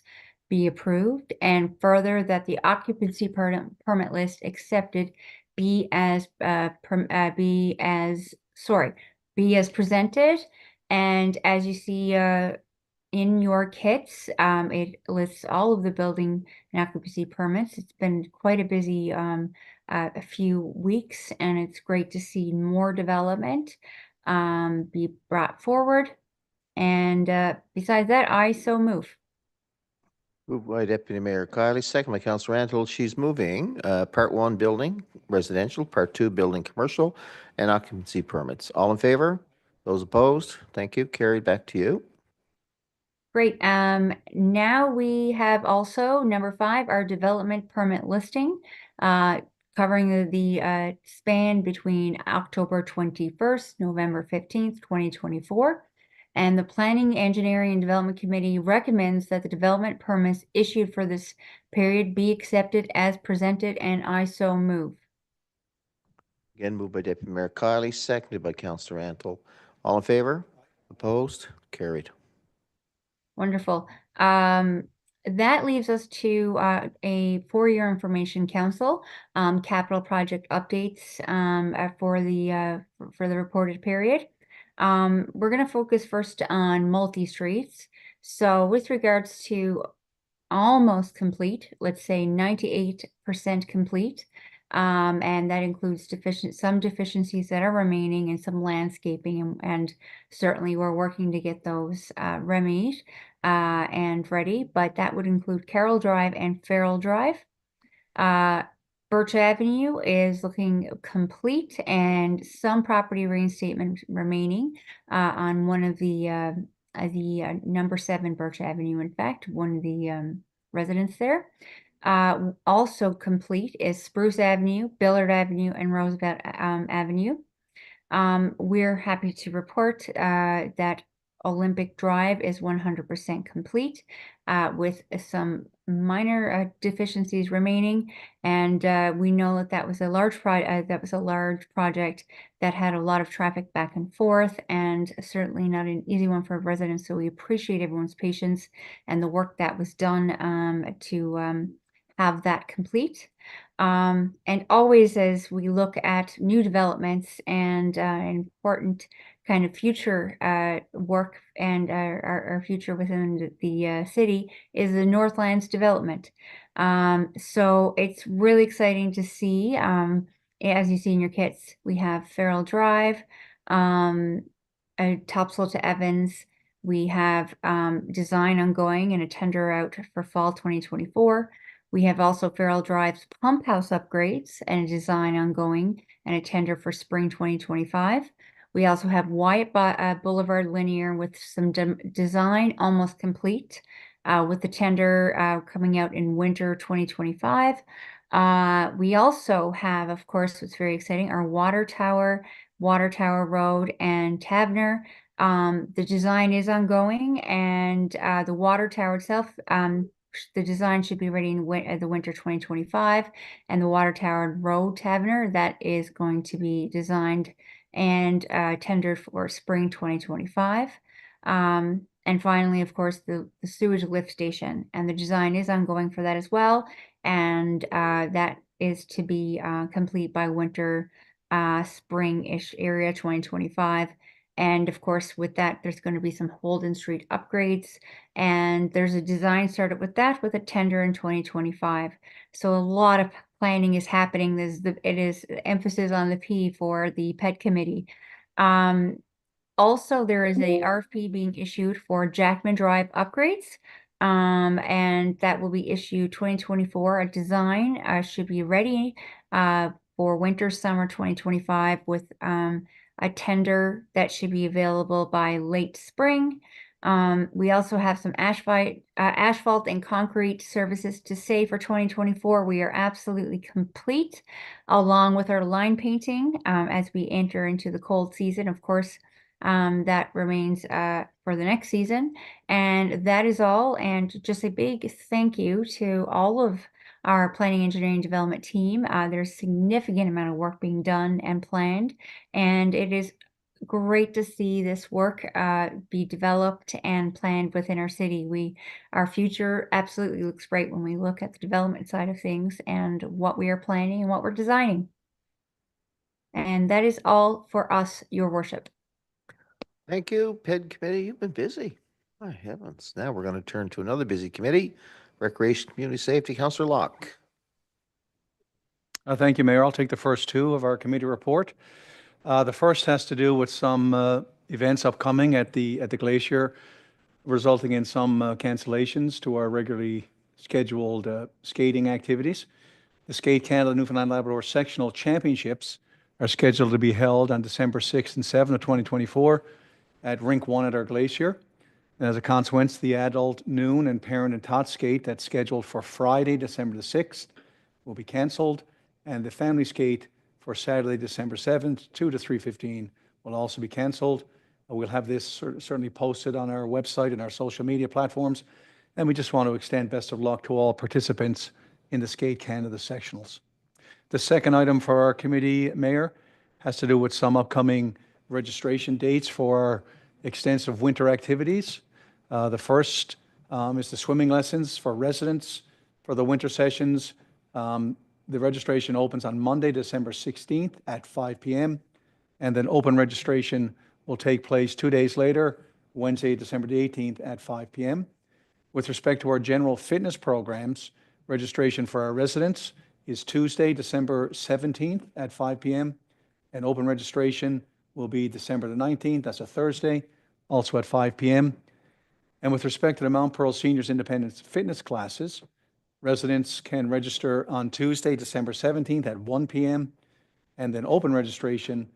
be approved, and further that the occupancy permit list accepted be as presented. And as you see in your kits, it lists all of the building and occupancy permits. It's been quite a busy a few weeks, and it's great to see more development be brought forward. And besides that, I so move. Moved by Deputy Mayor Kiley, second by Councillor Antle. She's moving Part 1 building residential, Part 2 building commercial, and occupancy permits. All in favor? Those opposed? Thank you. Carried. Back to you. Great. Now we have also number 5, our development permit listing, covering the span between October 21st, November 15th, 2024. And the Planning, Engineering, and Development Committee recommends that the development permits issued for this period be accepted as presented, and I so move. Again, moved by Deputy Mayor Kiley, seconded by Councillor Antle. All in favor? Opposed? Carried. Wonderful. That leaves us to a four-year information council, capital project updates for the reported period. We're going to focus first on multi-streets. So with regards to almost complete, let's say 98% complete, and that includes some deficiencies that are remaining and some landscaping, and certainly we're working to get those remedied and ready, but that would include Carroll Drive and Farrell Drive. Birch Avenue is looking complete, and some property reinstatement remaining on one of the number 7 Birch Avenue, in fact, one of the residents there. Also complete is Spruce Avenue, Billard Avenue, and Roosevelt Avenue. We're happy to report that Olympic Drive is 100% complete with some minor deficiencies remaining, and we know that was a large project that had a lot of traffic back and forth, and certainly not an easy one for residents. So we appreciate everyone's patience and the work that was done to have that complete. And always, as we look at new developments and important kind of future work and our future within the city, is the Northlands development. So it's really exciting to see. As you see in your kits, we have Farrell Drive, Topsail to Evans. We have design ongoing and a tender out for fall 2024. We have also Farrell Drive's pump house upgrades and a design ongoing and a tender for spring 2025. We also have Wyatt Boulevard linear with some design almost complete, with the tender coming out in winter 2025. We also have, of course, what's very exciting, our Water Tower Road and Taverner. The design is ongoing, and the water tower itself, the design should be ready in the winter 2025, and the Water Tower Road Taverner, that is going to be designed and tendered for spring 2025. And finally, of course, the sewage lift station, and the design is ongoing for that as well, and that is to be complete by winter, spring-ish area 2025. And of course, with that, there's going to be some Holden Street upgrades, and there's a design started with that with a tender in 2025. So a lot of planning is happening. It is emphasis on the P for the PED committee. Also, there is a RFP being issued for Jackman Drive upgrades, and that will be issued 2024. A design should be ready for winter, summer 2025 with a tender that should be available by late spring. We also have some asphalt and concrete services to say for 2024. We are absolutely complete, along with our line painting as we enter into the cold season. Of course, that remains for the next season. And that is all. And just a big thank you to all of our planning, engineering, development team. There's a significant amount of work being done and planned, and it is great to see this work be developed and planned within our city. Our future absolutely looks bright when we look at the development side of things and what we are planning and what we're designing. And that is all for us, Your Worship. Thank you, PED committee. You've been busy. My heavens. Now we're going to turn to another busy committee, Recreation Community Safety. Councillor Locke. Thank you, Mayor. I'll take the first two of our committee report. The first has to do with some events upcoming at the Glacier, resulting in some cancellations to our regularly scheduled skating activities. The Skate Canada Newfoundland Labrador Sectional Championships are scheduled to be held on December 6th and 7th of 2024 at Rink 1 at our Glacier. And as a consequence, the adult noon and parent and tot skate that's scheduled for Friday, December the 6th will be canceled, and the family skate for Saturday, December 7th, 2 to 3:15 will also be canceled. We'll have this certainly posted on our website and our social media platforms. And we just want to extend best of luck to all participants in the Skate Canada sectionals. The second item for our committee, Mayor, has to do with some upcoming registration dates for our extensive winter activities. The first is the swimming lessons for residents for the winter sessions. The registration opens on Monday, December 16th at 5 p.m. And then open registration will take place 2 days later, Wednesday, December the 18th at 5 p.m. With respect to our general fitness programs, registration for our residents is Tuesday, December 17th at 5 p.m. And open registration will be December the 19th, that's a Thursday, also at 5 p.m. And with respect to the Mount Pearl Seniors Independence Fitness classes, residents can register on Tuesday, December 17th at 1 p.m. and then open registration,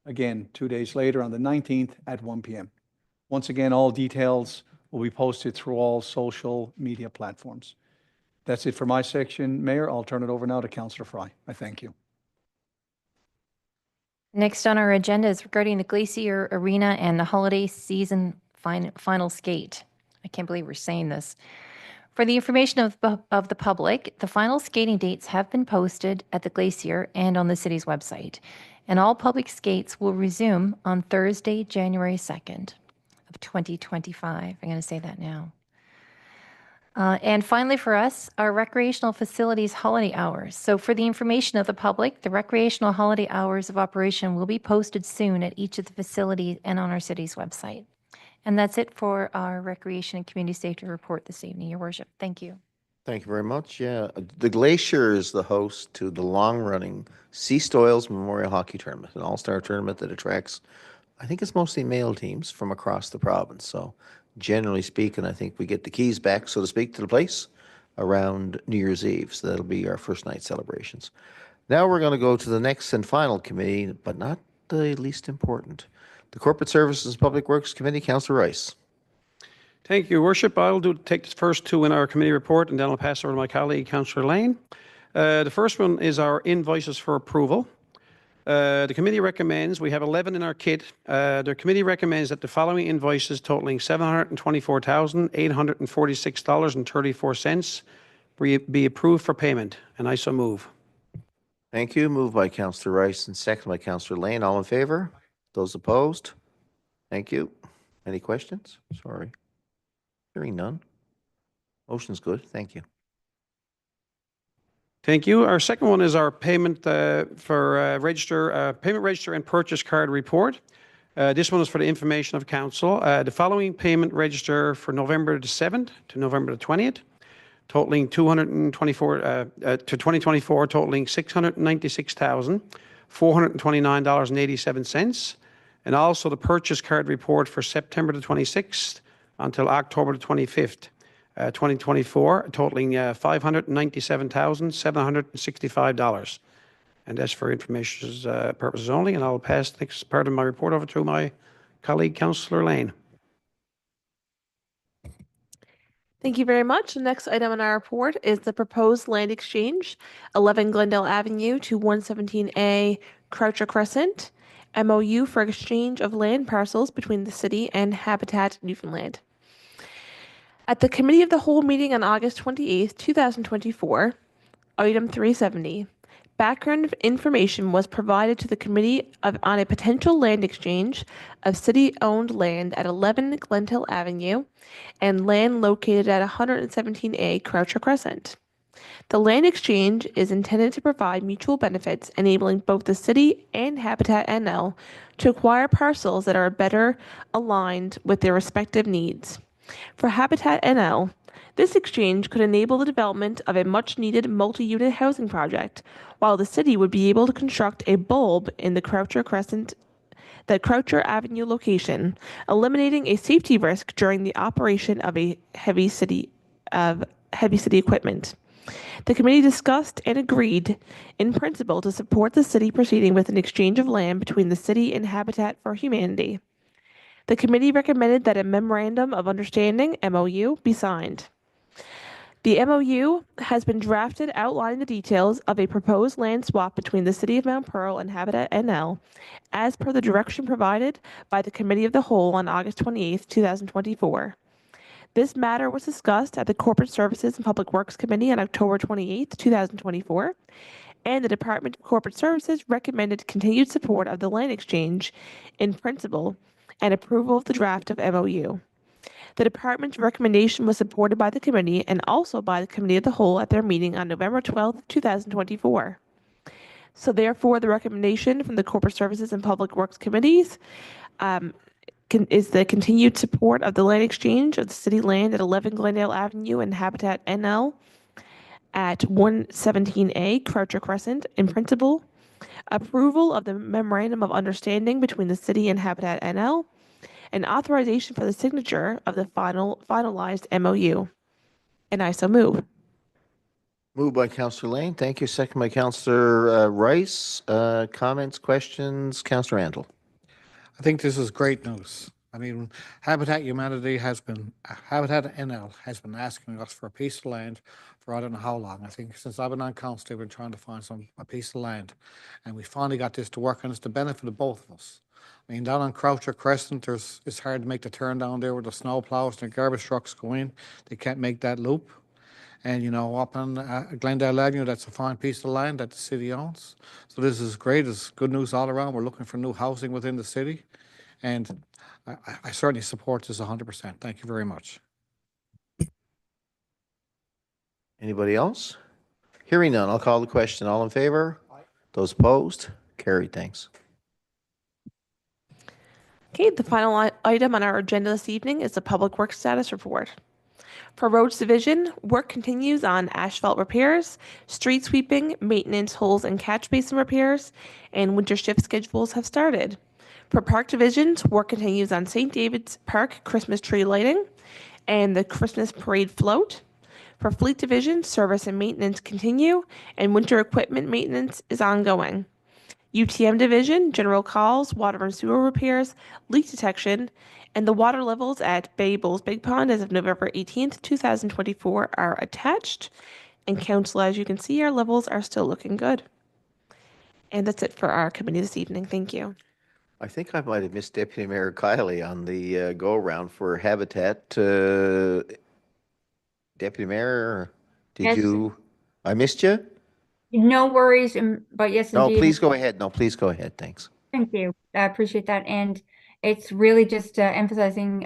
again, 2 days later on the 19th at 1 p.m. Once again, all details will be posted through all social media platforms. That's it for my section, Mayor. I'll turn it over now to Councillor Fry. I thank you. Next on our agenda is regarding the Glacier Arena and the holiday season final skate. I can't believe we're saying this. For the information of the public, the final skating dates have been posted at the Glacier and on the city's website. And all public skates will resume on Thursday, January 2nd of 2025. I'm going to say that now. And finally for us, our recreational facilities holiday hours. So for the information of the public, the recreational holiday hours of operation will be posted soon at each of the facilities and on our city's website. And that's it for our Recreation and Community Safety report this evening, Your Worship. Thank you. Thank you very much. Yeah, the Glacier is the host to the long-running Seastoils Memorial Hockey Tournament, an all-star tournament that attracts, I think it's mostly male teams from across the province. So generally speaking, I think we get the keys back, so to speak, to the place around New Year's Eve. So that'll be our first night celebrations. Now we're going to go to the next and final committee, but not the least important. The Corporate Services and Public Works Committee, Councillor Rice. Thank you, Your Worship. I'll take the first two in our committee report, and then I'll pass over to my colleague, Councillor Lane. The first one is our invoices for approval. The committee recommends, we have 11 in our kit. The committee recommends that the following invoices totaling $724,846.34 be approved for payment, and I so move. Thank you. Moved by Councillor Rice and seconded by Councillor Lane. All in favor? Those opposed? Thank you. Any questions? Sorry. Hearing none. Motion's good. Thank you. Thank you. Our second one is our payment payment register and purchase card report. This one is for the information of council. The following payment register for November the 7th to November the 20th, totaling 2024, totaling $696,429.87, and also the purchase card report for September the 26th until October the 25th. 2024, totaling $597,765. And that's for information purposes only. And I'll pass the next part of my report over to my colleague, Councillor Lane. Thank you very much. The next item on our report is the proposed land exchange, 11 Glendale Avenue to 117A Croucher Crescent, MOU for exchange of land parcels between the city and Habitat Newfoundland. At the Committee of the Whole meeting on August 28, 2024, item 370, background information was provided to the committee on a potential land exchange of city-owned land at 11 Glendale Avenue and land located at 117A Croucher Crescent. The land exchange is intended to provide mutual benefits, enabling both the city and Habitat NL to acquire parcels that are better aligned with their respective needs. For Habitat NL, this exchange could enable the development of a much-needed multi-unit housing project, while the city would be able to construct a bulb in the Croucher Avenue location, eliminating a safety risk during the operation of a heavy city equipment. The committee discussed and agreed in principle to support the city proceeding with an exchange of land between the city and Habitat for Humanity. The committee recommended that a memorandum of understanding, MOU, be signed. The MOU has been drafted outlining the details of a proposed land swap between the City of Mount Pearl and Habitat NL, as per the direction provided by the Committee of the Whole on August 28, 2024. This matter was discussed at the Corporate Services and Public Works Committee on October 28, 2024, and the Department of Corporate Services recommended continued support of the land exchange in principle and approval of the draft of MOU. The department's recommendation was supported by the committee and also by the Committee of the Whole at their meeting on November 12, 2024. So therefore, the recommendation from the Corporate Services and Public Works Committees is the continued support of the land exchange of the city land at 11 Glendale Avenue and Habitat NL at 117A Croucher Crescent in principle, approval of the Memorandum of Understanding between the city and Habitat NL, and authorization for the signature of the finalized MOU. And I so move. Moved by Councillor Lane. Thank you. Second by Councillor Rice. Comments, questions? Councillor Randall. I think this is great news. I mean, Habitat NL has been asking us for a piece of land for I don't know how long. I think since I've been on council, they've been trying to find a piece of land. And we finally got this to work, and it's the benefit of both of us. I mean, down on Croucher Crescent, it's hard to make the turn down there where the snow plows and the garbage trucks go in. They can't make that loop. And, you know, up on Glendale Avenue, that's a fine piece of land that the city owns. So this is great. It's good news all around. We're looking for new housing within the city. And I certainly support this 100%. Thank you very much. Anybody else? Hearing none, I'll call the question. All in favor? Aye. Those opposed? Carried. Thanks. Okay, the final item on our agenda this evening is the Public Works Status Report. For Roads Division, work continues on asphalt repairs, street sweeping, maintenance, holes and catch basin repairs, and winter shift schedules have started. For Park Divisions, work continues on St. David's Park Christmas tree lighting and the Christmas parade float. For Fleet Division, service and maintenance continue, and winter equipment maintenance is ongoing. UTM division, general calls, water and sewer repairs, leak detection, and the water levels at Bay Bulls Big Pond as of November 18th, 2024 are attached. And council, as you can see, our levels are still looking good. And that's it for our committee this evening. Thank you. I think I might have missed Deputy Mayor Kiley on the go-around for Habitat. Deputy Mayor, did Yes. you, I missed you? No worries, but yes, No, indeed. please go ahead. No, please go ahead. Thanks. Thank you. I appreciate that. And it's really just emphasizing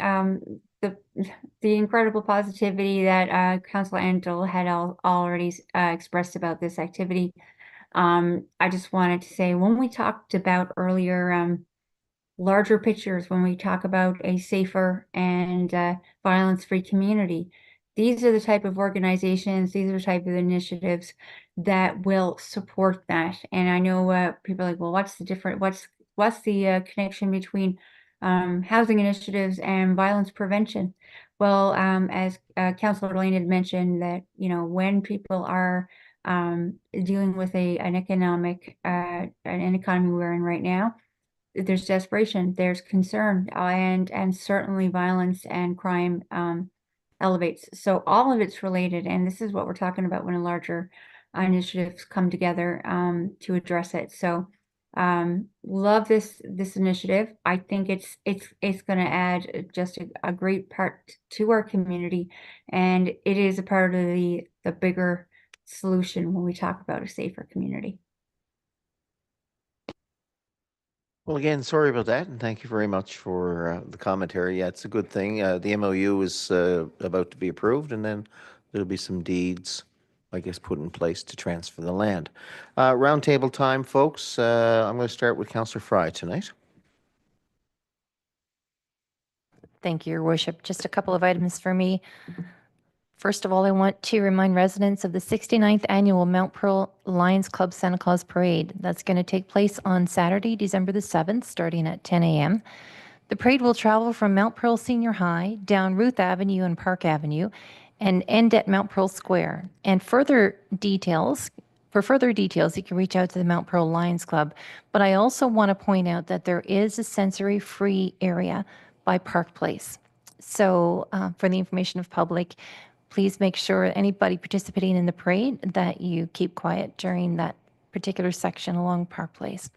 the incredible positivity that Councilor Andel had already expressed about this activity. I just wanted to say, when we talked about earlier larger pictures, when we talk about a safer and violence-free community, these are the type of organizations, these are the type of initiatives that will support that. And I know people are like, well, what's the difference? What's the connection between housing initiatives and violence prevention? Well, as Councilor Lane had mentioned, that when people are dealing with an economy we're in right now, there's desperation, there's concern, and certainly violence and crime elevates. So all of it's related, and this is what we're talking about when a larger initiatives come together to address it. So love this initiative. I think it's going to add just a great part to our community, and it is a part of the bigger solution when we talk about a safer community. Well, again, sorry about that, and thank you very much for the commentary. Yeah, it's a good thing. The MOU is about to be approved, and then there'll be some deeds, I guess, put in place to transfer the land. Roundtable time, folks. I'm going to start with Councillor Fry tonight. Thank you, Your Worship. Just a couple of items for me. First of all, I want to remind residents of the 69th Annual Mount Pearl Lions Club Santa Claus Parade. That's going to take place on Saturday, December the 7th, starting at 10 a.m. The parade will travel from Mount Pearl Senior High, down Ruth Avenue and Park Avenue, and end at Mount Pearl Square. And for further details, you can reach out to the Mount Pearl Lions Club. But I also want to point out that there is a sensory-free area by Park Place. So for the information of public, please make sure anybody participating in the parade that you keep quiet during that particular section along Park Place.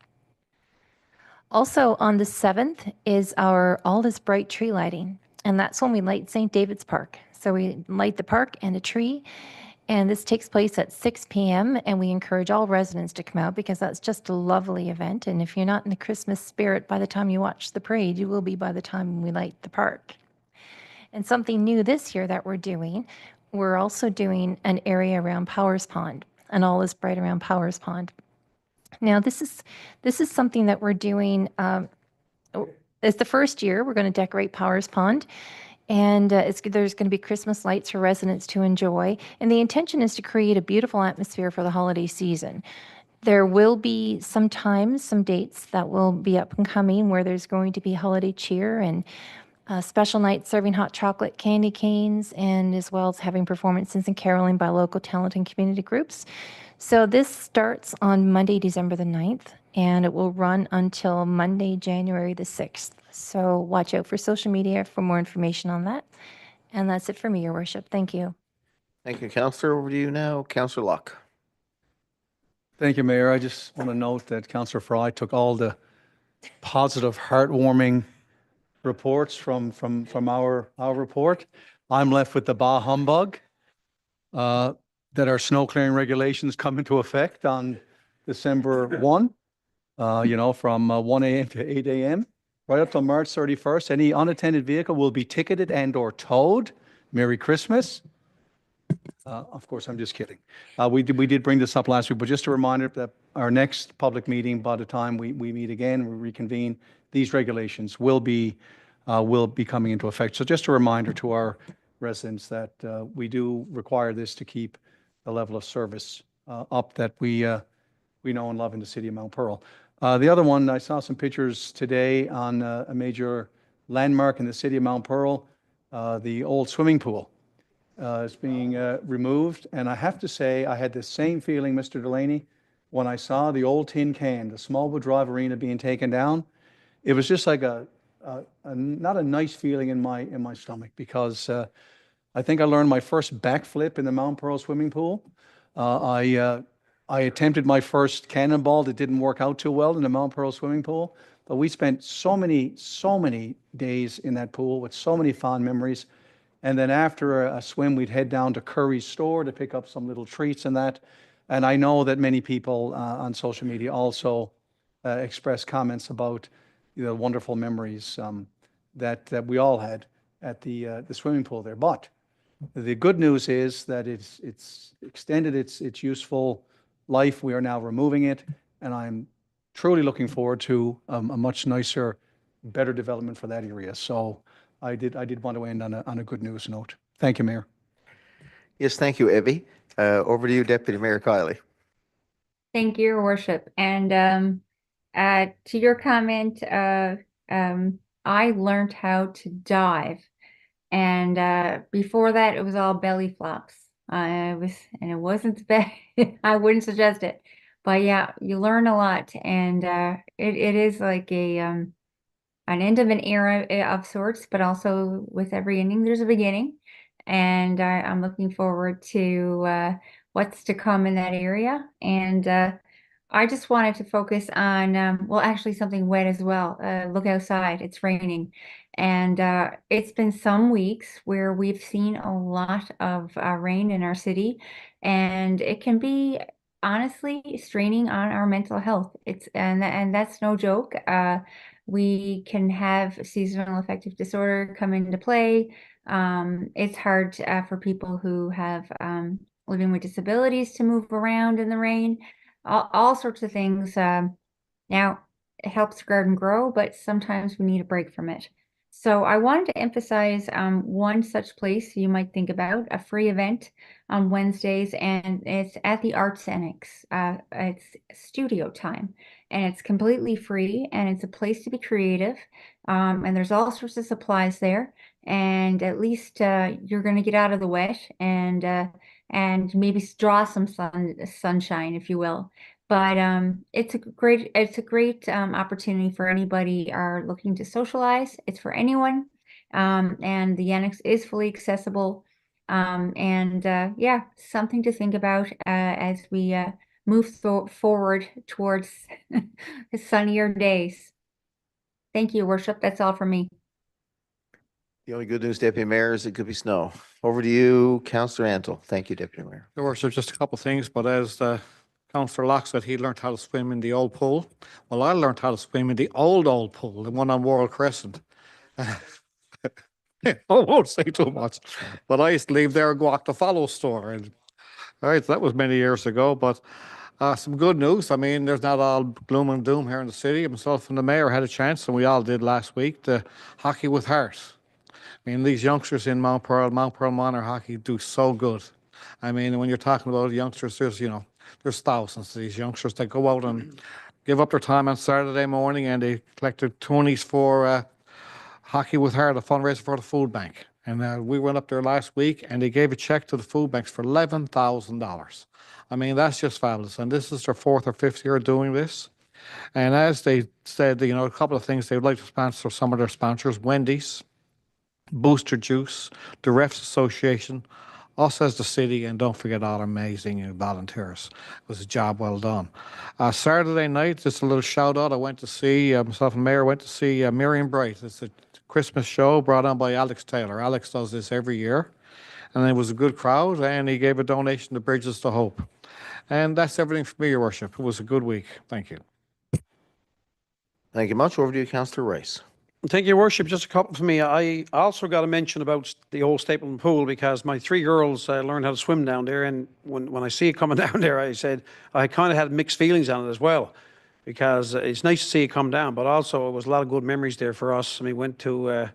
Also on the 7th is our All Is Bright tree lighting, and that's when we light St. David's Park. So we light the park and a tree, and this takes place at 6 p.m., and we encourage all residents to come out because that's just a lovely event. And if you're not in the Christmas spirit by the time you watch the parade, you will be by the time we light the park. And something new this year that we're also doing an area around Powers Pond, and All Is Bright around Powers Pond. Now, this is something that we're doing. It's the first year we're going to decorate Powers Pond, and there's going to be Christmas lights for residents to enjoy. And the intention is to create a beautiful atmosphere for the holiday season. There will be some dates that will be up and coming where there's going to be holiday cheer and special nights serving hot chocolate candy canes, and as well as having performances and caroling by local talent and community groups. So this starts on Monday, December the 9th, and it will run until Monday, January the 6th. So watch out for social media for more information on that. And that's it for me, Your Worship. Thank you. Thank you, Councillor. Over to you now, Councillor Locke. Thank you, Mayor. I just want to note that Councillor Fry took all the positive, heartwarming reports from our report. I'm left with the bah humbug that our snow clearing regulations come into effect on December 1, from 1 a.m. to 8 a.m. right up till March 31st. Any unattended vehicle will be ticketed and or towed. Merry Christmas. Of course, I'm just kidding. We did bring this up last week, but just a reminder that our next public meeting, by the time we meet again, we reconvene, these regulations will be coming into effect. So just a reminder to our residents that we do require this to keep the level of service up that we know and love in the city of Mount Pearl. The other one, I saw some pictures today on a major landmark in the city of Mount Pearl. The old swimming pool is being removed. And I have to say, I had the same feeling, Mr. Delaney, when I saw the old tin can, the Smallwood Drive Arena being taken down, it was just like not a nice feeling in my stomach, because I think I learned my first backflip in the Mount Pearl swimming pool. I attempted my first cannonball that didn't work out too well in the Mount Pearl swimming pool, but we spent so many days in that pool with so many fond memories. And then after a swim, we'd head down to Curry's store to pick up some little treats and that. And I know that many people on social media also express comments about the wonderful memories that we all had at the swimming pool there. But the good news is that it's extended its useful life. We are now removing it, and I'm truly looking forward to a much nicer, better development for that area. So I did want to end on a good news note. Thank you, Mayor. Yes, thank you, Evie. Over to you, Deputy Mayor Kiley. Thank you, Your Worship. And to your comment, I learned how to dive. And before that, it was all belly flops. And it wasn't bad. I wouldn't suggest it. But yeah, you learn a lot. And it is like an end of an era of sorts, but also with every ending, there's a beginning. And I'm looking forward to what's to come in that area. And I just wanted to focus on, well, actually something wet as well. Look outside, it's raining. And it's been some weeks where we've seen a lot of rain in our city, and it can be honestly straining on our mental health. And that's no joke. We can have seasonal affective disorder come into play. It's hard for people who have living with disabilities to move around in the rain, all sorts of things. Now, it helps the garden grow, but sometimes we need a break from it. So I wanted to emphasize one such place you might think about, a free event on Wednesdays, and it's at the Arts Annex. It's studio time, and it's completely free, and it's a place to be creative. And there's all sorts of supplies there, and at least you're going to get out of the wet and maybe draw some sunshine, if you will. But it's a great opportunity for anybody are looking to socialize. It's for anyone, and the annex is fully accessible. And yeah, something to think about as we move forward towards sunnier days. Thank you, Worship. That's all for me. The only good news, Deputy Mayor, is it could be snow. Over to you, Councillor Antle. Thank you, Deputy Mayor. Your Worship, just a couple of things, but as Councillor Locke said, he learned how to swim in the old pool. Well, I learned how to swim in the old pool, the one on World Crescent. I won't say too much, but I used to leave there and go out to Follow store. And all right, that was many years ago, but some good news. I mean, there's not all gloom and doom here in the city. Myself and the mayor had a chance, and we all did last week, the Hockey with Heart. I mean, these youngsters in Mount Pearl Minor Hockey do so good. I mean, when you're talking about youngsters, there's thousands of these youngsters that go out and give up their time on Saturday morning, and they collected 20s for Hockey with Heart, a fundraiser for the food bank. And we went up there last week, and they gave a check to the food banks for $11,000. I mean, that's just fabulous. And this is their 4th or 5th year doing this. And as they said, a couple of things they would like to sponsor some of their sponsors: Wendy's, Booster Juice, the Refs Association, us as the city, and don't forget all our amazing volunteers. It was a job well done. Saturday night, just a little shout out. I went to see, myself and Mayor went to see Miriam Bright. It's a Christmas show brought on by Alex Taylor. Alex does this every year. And it was a good crowd, and he gave a donation to Bridges to Hope. And that's everything for me, Your Worship. It was a good week. Thank you. Thank you much. Over to you, Councillor Rice. Thank you, Your Worship. Just a couple for me. I also got a mention about the old Stapleton Pool, because my 3 girls learned how to swim down there. And when I see it coming down there, I said I kind of had mixed feelings on it as well, because it's nice to see it come down, but also it was a lot of good memories there for us. I mean, went to, I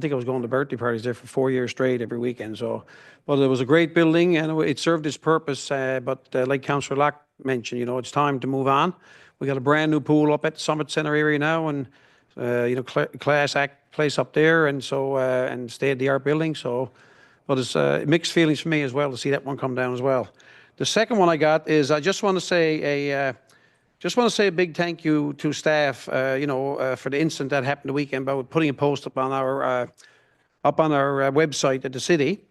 think I was going to birthday parties there for 4 years straight every weekend. So, but it was a great building, and it served its purpose. But like Councillor Locke mentioned, it's time to move on. We got a brand new pool up at the Summit Centre area now, and class act place up there, and so and state-of-the-art building. So, but it's mixed feelings for me as well to see that one come down as well. The second one I got is I just want to say a big thank you to staff, for the incident that happened the weekend about putting a post up on our website at the city.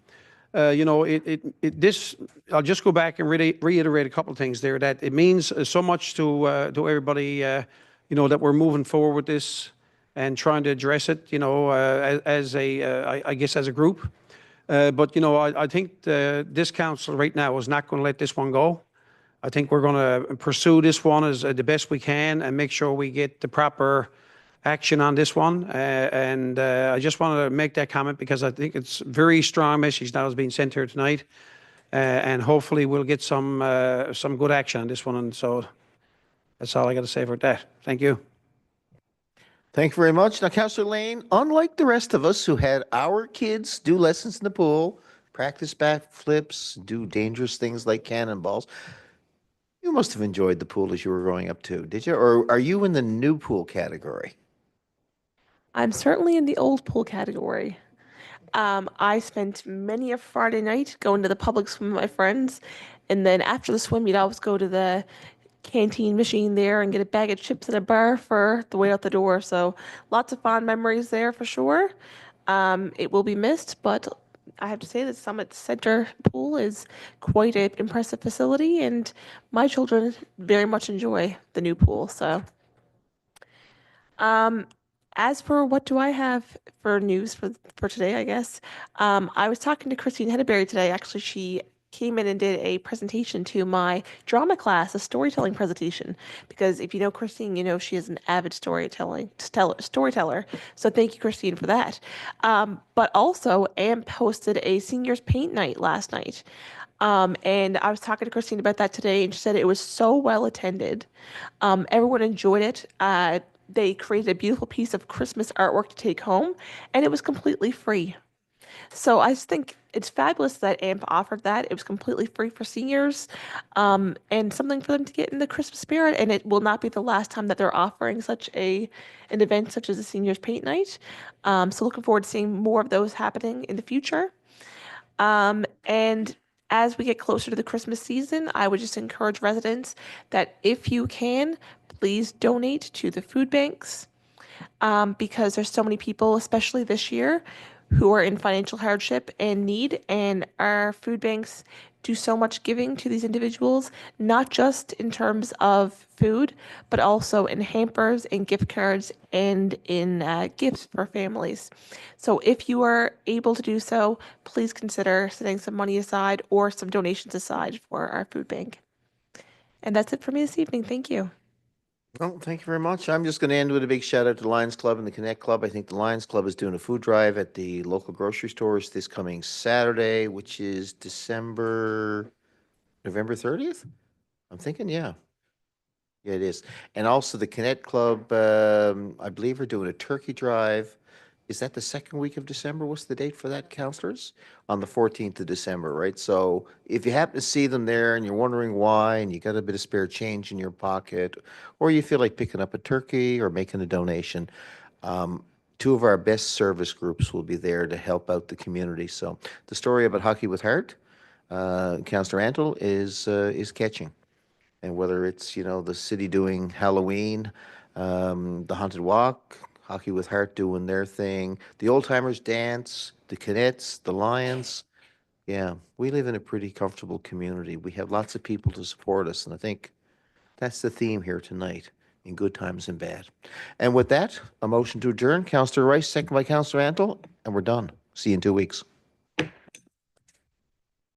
I'll just go back and really reiterate a couple of things there, that it means so much to everybody, that we're moving forward with this and trying to address it, as I guess as a group. But I think this council right now is not going to let this one go. I think we're going to pursue this one as the best we can and make sure we get the proper action on this one. And I just wanted to make that comment because I think it's a very strong message that is being sent here tonight. And hopefully we'll get some good action on this one. And so that's all I got to say for that. Thank you. Thank you very much. Now, Councillor Lane, unlike the rest of us who had our kids do lessons in the pool, practice backflips, do dangerous things like cannonballs, you must have enjoyed the pool as you were growing up too, did you? Or are you in the new pool category? I'm certainly in the old pool category. I spent many a Friday night going to the public swim with my friends, and then after the swim, you'd always go to the canteen machine there and get a bag of chips and a bar for the way out the door. So lots of fond memories there for sure. It will be missed, but I have to say that Summit Center Pool is quite an impressive facility, and my children very much enjoy the new pool. So, as for what do I have for news for today, I guess, I was talking to Christine Hedberry today. Actually, she came in and did a presentation to my drama class, a storytelling presentation. Because if you know Christine, you know she is an avid storyteller. So thank you, Christine, for that. But also, AMP hosted a seniors paint night last night. And I was talking to Christine about that today, and she said it was so well attended. Everyone enjoyed it. They created a beautiful piece of Christmas artwork to take home, and it was completely free. So I just think it's fabulous that AMP offered that. It was completely free for seniors, and something for them to get in the Christmas spirit. And it will not be the last time that they're offering such an event such as a seniors paint night. So looking forward to seeing more of those happening in the future. And as we get closer to the Christmas season, I would just encourage residents that if you can, please donate to the food banks, because there's so many people, especially this year, who are in financial hardship and need, and our food banks do so much giving to these individuals, not just in terms of food, but also in hampers and gift cards and in gifts for families. So if you are able to do so, please consider setting some money aside or some donations aside for our food bank. And that's it for me this evening. Thank you. Well, thank you very much. I'm just going to end with a big shout out to the Lions Club and the Connect Club. I think the Lions Club is doing a food drive at the local grocery stores this coming Saturday, which is November 30th? I'm thinking, yeah. Yeah, it is. And also the Connect Club, I believe are doing a turkey drive. Is that the second week of December? What's the date for that, councillors? On the 14th of December, right? So if you happen to see them there and you're wondering why, and you got a bit of spare change in your pocket, or you feel like picking up a turkey or making a donation, two of our best service groups will be there to help out the community. So the story about Hockey with Heart, Councillor Antle, is catching. And whether it's, the city doing Halloween, the Haunted Walk, Hockey with Heart doing their thing, the Old Timers Dance, the Cadets, the Lions. Yeah, we live in a pretty comfortable community. We have lots of people to support us, and I think that's the theme here tonight, in good times and bad. And with that, a motion to adjourn. Councillor Rice, second by Councillor Antle, and we're done. See you in 2 weeks.